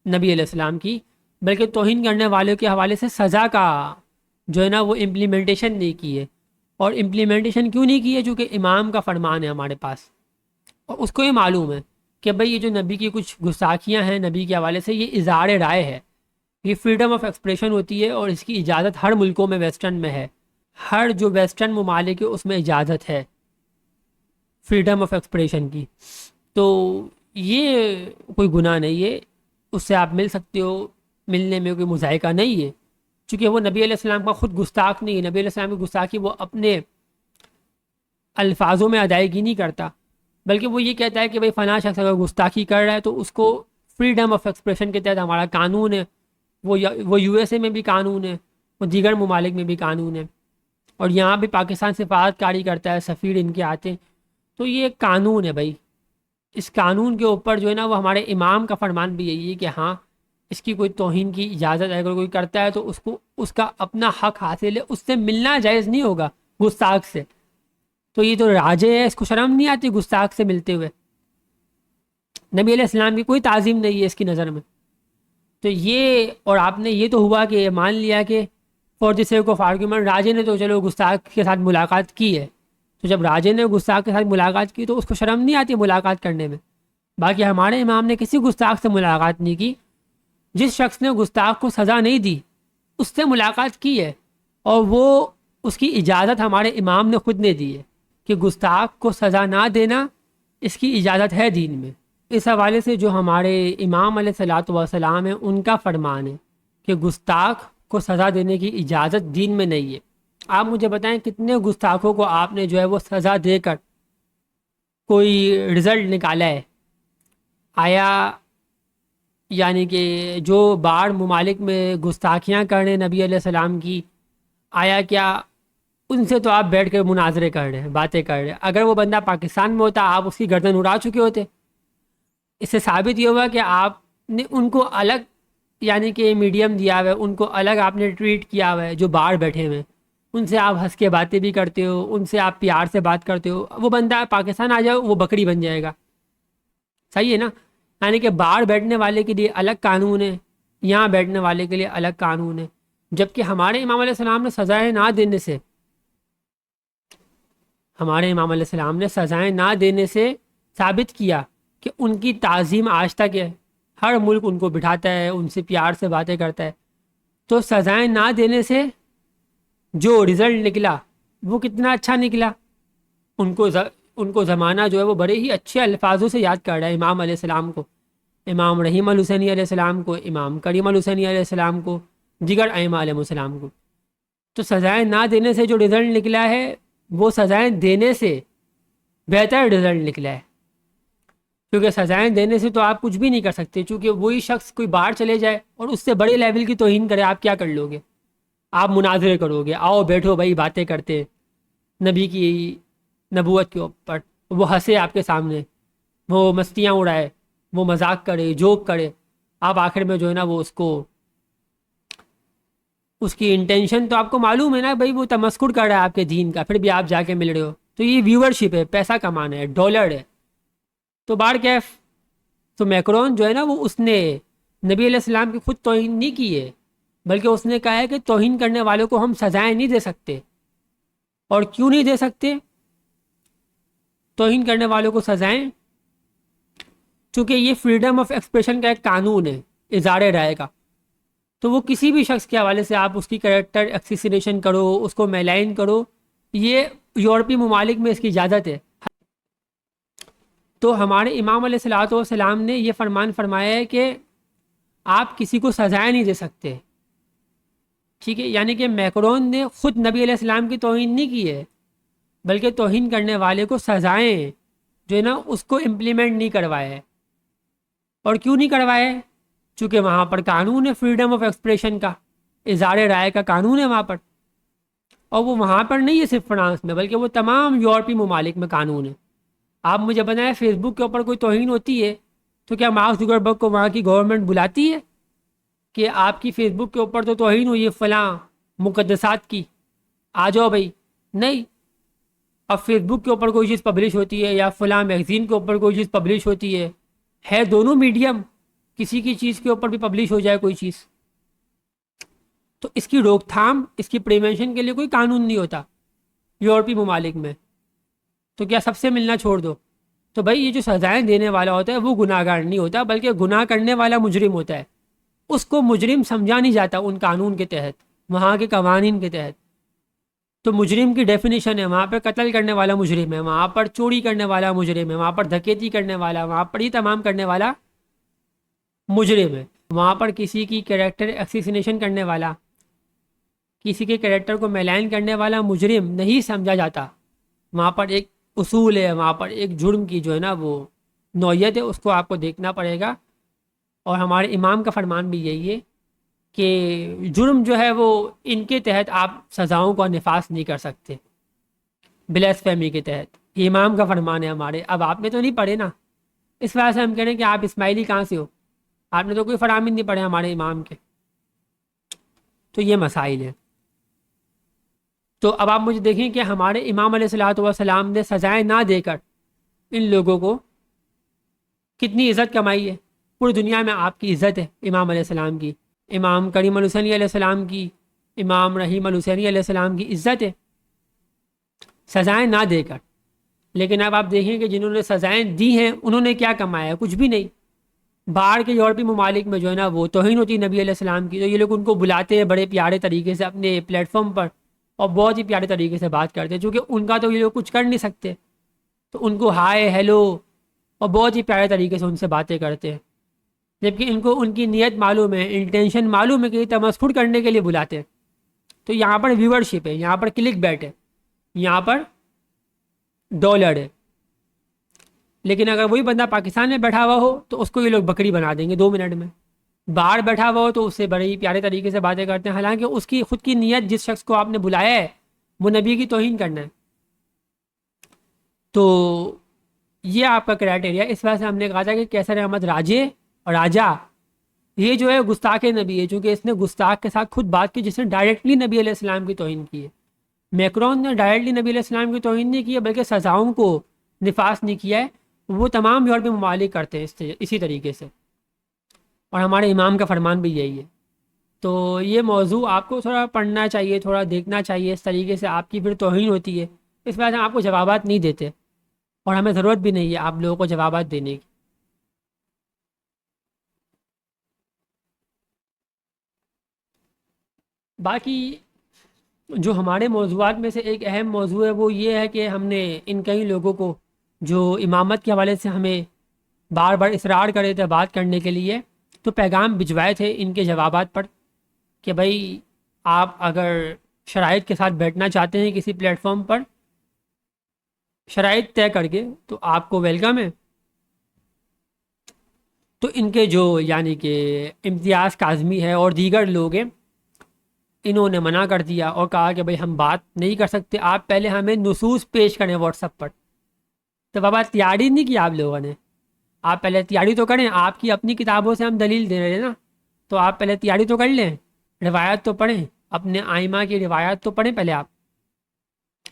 نبی علیہ السلام کی، بلکہ توہین کرنے والوں کے حوالے سے سزا کا جو ہے نا وہ امپلیمنٹیشن نہیں کی ہے. اور امپلیمنٹیشن کیوں نہیں کی ہے؟ چونکہ امام کا فرمان ہے ہمارے پاس، اور اس کو یہ معلوم ہے کہ بھائی یہ جو نبی کی کچھ گستاخیاں ہیں نبی کے حوالے سے، یہ اظہار رائے ہے، یہ فریڈم آف ایکسپریشن ہوتی ہے، اور اس کی اجازت ہر ملکوں میں ویسٹرن میں ہے. ہر جو ویسٹرن ممالک ہے اس میں اجازت ہے فریڈم آف ایکسپریشن کی. تو یہ کوئی گناہ نہیں ہے، اس سے آپ مل سکتے ہو، ملنے میں کوئی مذائقہ نہیں ہے. چونکہ وہ نبی علیہ السلام کا خود گستاخ نہیں ہے. نبی علیہ السلام کی گستاخی وہ اپنے الفاظوں میں ادائیگی نہیں کرتا، بلکہ وہ یہ کہتا ہے کہ بھائی فلاں شخص اگر گستاخی کر رہا ہے تو اس کو فریڈم آف ایکسپریشن کے تحت ہمارا قانون ہے. وہ یو ایس اے میں بھی قانون ہے، وہ دیگر ممالک میں بھی قانون ہے، اور یہاں بھی پاکستان سفارت کاری کرتا ہے، سفیر ان کے آتے ہیں. تو یہ ایک قانون ہے بھائی. اس قانون کے اوپر جو ہے نا وہ ہمارے امام کا فرمان بھی یہی ہے کہ ہاں اس کی کوئی توہین کی اجازت اگر کوئی کرتا ہے تو اس کو اس کا اپنا حق حاصل ہے، اس سے ملنا جائز نہیں ہوگا گستاخ سے. تو یہ تو راجے ہے، اس کو شرم نہیں آتی گستاخ سے ملتے ہوئے؟ نبی علیہ السلام کی کوئی تعظیم نہیں ہے اس کی نظر میں. تو یہ، اور آپ نے یہ تو ہوا کہ مان لیا کہ for the sake of argument Raje نے تو چلو گستاخ کے ساتھ ملاقات کی ہے. تو جب راجے نے گستاخ کے ساتھ ملاقات کی تو اس کو شرم نہیں آتی ملاقات کرنے میں؟ باقی ہمارے امام نے کسی گستاخ سے ملاقات نہیں کی. جس شخص نے گستاخ کو سزا نہیں دی اس سے ملاقات کی ہے، اور وہ اس کی اجازت ہمارے امام نے خود نے دی ہے کہ گستاخ کو سزا نہ دینا اس کی اجازت ہے دین میں. اس حوالے سے جو ہمارے امام علیہ الصلوۃ والسلام ہیں ان کا فرمان ہے کہ گستاخ کو سزا دینے کی اجازت دین میں نہیں ہے. آپ مجھے بتائیں کتنے گستاخوں کو آپ نے جو ہے وہ سزا دے کر کوئی رزلٹ نکالا ہے؟ آیا یعنی کہ جو باہر ممالک میں گستاخیاں کر رہے ہیں نبی علیہ السلام کی، آیا کیا ان سے تو آپ بیٹھ کر مناظرے کر رہے ہیں، باتیں کر رہے ہیں؟ اگر وہ بندہ پاکستان میں ہوتا آپ اس کی گردن اڑا چکے ہوتے۔ اس سے ثابت یہ ہوا کہ آپ نے ان کو الگ یعنی کہ میڈیم دیا ہوا ہے، ان کو الگ آپ نے ٹریٹ کیا ہوا ہے جو باہر بیٹھے ہوئے ہیں۔ ان سے آپ ہنس کے باتیں بھی کرتے ہو، ان سے آپ پیار سے بات کرتے ہو۔ وہ بندہ پاکستان آ جائے وہ بکری بن جائے گا، صحیح ہے نا؟ یعنی کہ باہر بیٹھنے والے کے لیے الگ قانون ہے، یہاں بیٹھنے والے کے لیے الگ قانون ہے۔ جبکہ ہمارے امام علیہ السلام نے سزائیں نہ دینے سے ہمارے امام علیہ السلام نے سزائیں نہ دینے سے ثابت کیا کہ ان کی تعظیم آج تک ہے، ہر ملک ان کو بٹھاتا ہے، ان سے پیار سے باتیں کرتا ہے۔ تو سزائیں نہ دینے سے جو رزلٹ نکلا وہ کتنا اچھا نکلا۔ ان کو زمانہ جو ہے وہ بڑے ہی اچھے الفاظوں سے یاد کر رہا ہے امام علیہ السلام کو، امام رحیم الحسینی علیہ السلام کو، امام کریم الحسینی علیہ السلام کو، دیگر ائمہ علیہ السلام کو۔ تو سزائیں نہ دینے سے جو رزلٹ نکلا ہے وہ سزائیں دینے سے بہتر رزلٹ نکلا ہے، کیونکہ سزائیں دینے سے تو آپ کچھ بھی نہیں کر سکتے، چونکہ وہی شخص کوئی باہر چلے جائے اور اس سے بڑے لیول کی توہین کرے، آپ کیا کر لو گے؟ آپ مناظرے کرو گے، آؤ بیٹھو بھائی باتیں کرتے نبی کی نبوت کے اوپر، وہ ہنسے آپ کے سامنے، وہ مستیاں اڑائے، وہ مذاق کرے، جوک کرے، آپ آخر میں جو ہے نا وہ اس کی انٹینشن تو آپ کو معلوم ہے نا بھائی، وہ تمسخر کر رہا ہے آپ کے دین کا، پھر بھی آپ جا کے مل رہے ہو۔ تو یہ ویورشپ ہے، پیسہ کمانا ہے، ڈالر ہے۔ تو بار کیف تو میکرون جو ہے نا وہ اس نے نبی علیہ السلام کی خود توہین نہیں کی ہے، بلکہ اس نے کہا ہے کہ توہین کرنے والوں کو ہم سزائیں نہیں دے سکتے۔ اور کیوں نہیں دے سکتے توہین کرنے والوں کو سزائیں؟ چونکہ یہ فریڈم آف ایکسپریشن کا ایک قانون ہے، اظہار رائے کا۔ تو وہ کسی بھی شخص کے حوالے سے آپ اس کی کریکٹر ایکسیسینیشن کرو، اس کو میلائن کرو، یہ یورپی ممالک میں اس کی اجازت ہے۔ تو ہمارے امام علیہ الصلوۃ والسلام نے یہ فرمان فرمایا ہے کہ آپ کسی کو سزائیں نہیں دے سکتے، ٹھیک ہے؟ یعنی کہ میکرون نے خود نبی علیہ السلام کی توہین نہیں کی ہے، بلکہ توہین کرنے والے کو سزائیں جو ہے نا اس کو امپلیمنٹ نہیں کروائے ہے۔ اور کیوں نہیں کروائے؟ چونکہ وہاں پر قانون ہے فریڈم آف ایکسپریشن کا، اظہار رائے کا قانون ہے وہاں پر۔ اور وہ وہاں پر نہیں ہے صرف فرانس میں، بلکہ وہ تمام یورپی ممالک میں قانون ہے۔ آپ مجھے بتائیں فیس بک کے اوپر کوئی توہین ہوتی ہے تو کیا مارک زکربرگ کو وہاں کی گورنمنٹ بلاتی ہے کہ آپ کی فیس بک کے اوپر تو توہین ہوئی ہے فلاں مقدسات کی، آ جاؤ بھائی؟ نہیں۔ اب فیس بک کے اوپر کوئی چیز پبلش ہوتی ہے یا فلاں میگزین کے اوپر کوئی چیز پبلش ہوتی ہے دونوں میڈیم، کسی کی چیز کے اوپر بھی پبلش ہو جائے کوئی چیز، تو اس کی روک تھام، اس کی پریونشن کے لیے کوئی قانون نہیں ہوتا یورپی ممالک میں۔ تو کیا سب سے ملنا چھوڑ دو؟ تو بھائی یہ جو سزائیں دینے والا ہوتا ہے وہ گناہ گار نہیں ہوتا، بلکہ گناہ کرنے والا مجرم ہوتا ہے۔ اس کو مجرم سمجھا نہیں جاتا ان قانون کے تحت، وہاں کے قوانین کے تحت۔ تو مجرم کی ڈیفینیشن ہے، وہاں پر قتل کرنے والا مجرم ہے، وہاں پر چوری کرنے والا مجرم ہے، وہاں پر ڈکیتی کرنے والا، وہاں پر یہ تمام کرنے والا مجرم ہے۔ وہاں پر کسی کی کریکٹر ایکسیسینیشن کرنے والا، کسی کے کریکٹر کو میلائن کرنے والا مجرم نہیں سمجھا جاتا۔ وہاں پر ایک اصول ہے، وہاں پر ایک جرم کی جو ہے نا وہ نوعیت ہے، اس کو آپ کو دیکھنا پڑے گا۔ اور ہمارے امام کا فرمان بھی یہی ہے کہ جرم جو ہے وہ ان کے تحت آپ سزاؤں کا نفاذ نہیں کر سکتے، بلیسفیمی کے تحت۔ یہ امام کا فرمان ہے ہمارے۔ اب آپ نے تو نہیں پڑھے نا، اس وجہ سے ہم کہہ رہے ہیں کہ آپ اسماعیلی کہاں سے ہو؟ آپ نے تو کوئی فرامین نہیں پڑھے ہمارے امام کے۔ تو یہ مسائل ہیں۔ تو اب آپ مجھے دیکھیں کہ ہمارے امام علیہ الصلوۃ والسلام نے سزائیں نہ دے کر ان لوگوں کو کتنی عزت کمائی ہے۔ پوری دنیا میں آپ کی عزت ہے امام علیہ السلام کی، امام کریم الحسینی علیہ السلام کی، امام رحیم الحسینی علیہ السلام کی عزت ہے سزائیں نہ دے کر۔ لیکن اب آپ دیکھیں کہ جنہوں نے سزائیں دی ہیں انہوں نے کیا کمایا ہے؟ کچھ بھی نہیں۔ باہر کے یورپی ممالک میں جو ہے نا وہ توہین ہوتی ہے نبی علیہ السلام کی، تو یہ لوگ ان کو بلاتے ہیں بڑے پیارے طریقے سے اپنے پلیٹ فارم پر، اور بہت ہی پیارے طریقے سے بات کرتے ہیں، چونکہ ان کا تو یہ لوگ کچھ کر نہیں سکتے، تو ان کو ہائے ہیلو اور بہت ہی پیارے طریقے سے ان سے باتیں کرتے ہیں، جبکہ ان کو ان کی نیت معلوم ہے، انٹینشن معلوم ہے کہ یہ تمسخر کرنے کے لیے بلاتے ہیں۔ تو یہاں پر ویورشپ ہے، یہاں پر کلک بیٹ ہے، یہاں پر ڈالر ہے۔ لیکن اگر وہی بندہ پاکستان میں بیٹھا ہوا ہو تو اس کو یہ لوگ بکری بنا دیں گے 2 منٹ میں. باہر بیٹھا ہوا ہو تو اس سے بڑے ہی پیارے طریقے سے باتیں کرتے ہیں، حالانکہ اس کی خود کی نیت جس شخص کو آپ نے بلایا ہے وہ نبی کی توہین کرنا ہے. تو یہ آپ کا کرائٹیریا. اس وجہ سے ہم نے کہا تھا کہ کیسر احمد راجا یہ جو ہے گستاخ نبی ہے، چونکہ اس نے گستاخ کے ساتھ خود بات کی جس نے ڈائریکٹلی نبی علیہ السلام کی توہین کی ہے. میکرون نے ڈائریکٹلی نبی علیہ السلام کی توہین نہیں کی ہے، بلکہ سزاؤں کو نفاذ نہیں کیا ہے. وہ تمام یورپی ممالک کرتے ہیں اسی طریقے سے، اور ہمارے امام کا فرمان بھی یہی ہے. تو یہ موضوع آپ کو تھوڑا پڑھنا چاہیے، تھوڑا دیکھنا چاہیے. اس طریقے سے آپ کی پھر توہین ہوتی ہے. اس وجہ سے ہم آپ کو جوابات نہیں دیتے، اور ہمیں ضرورت بھی نہیں ہے آپ لوگوں کو جوابات دینے کی. باقی جو ہمارے موضوعات میں سے ایک اہم موضوع ہے وہ یہ ہے کہ ہم نے ان کئی لوگوں کو جو امامت کے حوالے سے ہمیں بار بار اصرار کرے تھے بات کرنے کے لیے، تو پیغام بھجوائے تھے ان کے جوابات پر کہ بھائی آپ اگر شرائط کے ساتھ بیٹھنا چاہتے ہیں کسی پلیٹ فارم پر شرائط طے کر کے تو آپ کو ویلکم ہے. تو ان کے جو یعنی کہ امتیاز کاظمی ہے اور دیگر لوگ ہیں، انہوں نے منع کر دیا اور کہا کہ بھائی ہم بات نہیں کر سکتے، آپ پہلے ہمیں نصوص پیش کریں واٹس ایپ پر. تو بابا تیاری نہیں کی آپ لوگوں نے، آپ پہلے تیاری تو کریں. آپ کی اپنی کتابوں سے ہم دلیل دے رہے ہیں نا، تو آپ پہلے تیاری تو کر لیں، روایت تو پڑھیں، اپنے آئمہ کی روایت تو پڑھیں پہلے آپ.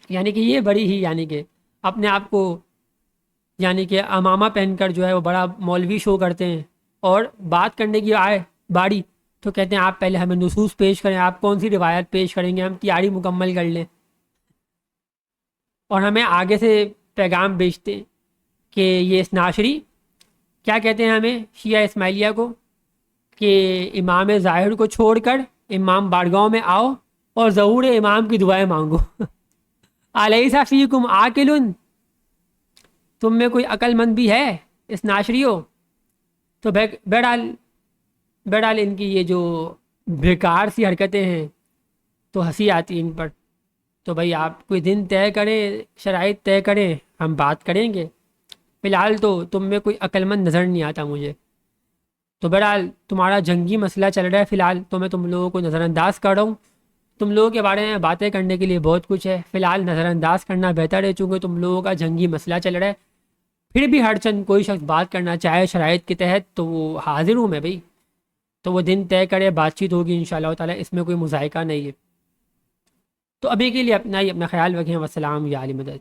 یعنی کہ یہ بڑی ہی یعنی کہ اپنے آپ کو یعنی کہ امامہ پہن کر جو ہے وہ بڑا مولوی شو کرتے ہیں، اور بات کرنے کی آئے باری تو کہتے ہیں آپ پہلے ہمیں نصوص پیش کریں، آپ کون سی روایت پیش کریں گے، ہم تیاری مکمل کر لیں. اور ہمیں آگے سے پیغام بیچتے ہیں کہ یہ اسناشری کیا کہتے ہیں ہمیں شیعہ اسماعیلیہ کو، کہ امام ظاہر کو چھوڑ کر امام بارگاہوں میں آؤ اور ظہور امام کی دعائیں مانگو. الیس فیکم عاقل، تم میں کوئی عقل مند بھی ہے اس ناشریوں. تو بہرحال ان کی یہ جو بیکار سی حرکتیں ہیں تو ہنسی آتی ان پر. تو بھائی آپ کوئی دن طے کریں، شرائط طے کریں، ہم بات کریں گے. فی الحال تو تم میں کوئی عقل مند نظر نہیں آتا مجھے. تو بہرحال تمہارا جنگی مسئلہ چل رہا ہے فی الحال، تو میں تم لوگوں کو نظر انداز کر رہا ہوں. تم لوگوں کے بارے میں باتیں کرنے کے لیے بہت کچھ ہے، فی الحال نظر انداز کرنا بہتر ہے چونکہ تم لوگوں کا جنگی مسئلہ چل رہا ہے. پھر بھی ہر چند کوئی شخص بات کرنا چاہے شرائط کے تحت تو وہ حاضر ہوں میں بھائی. تو وہ دن طے کرے، بات چیت ہوگی انشاءاللہ تعالی، اس میں کوئی مذائقہ نہیں ہے. تو ابھی کے لیے اپنا خیال رکھیں. والسلام یا علی مدد.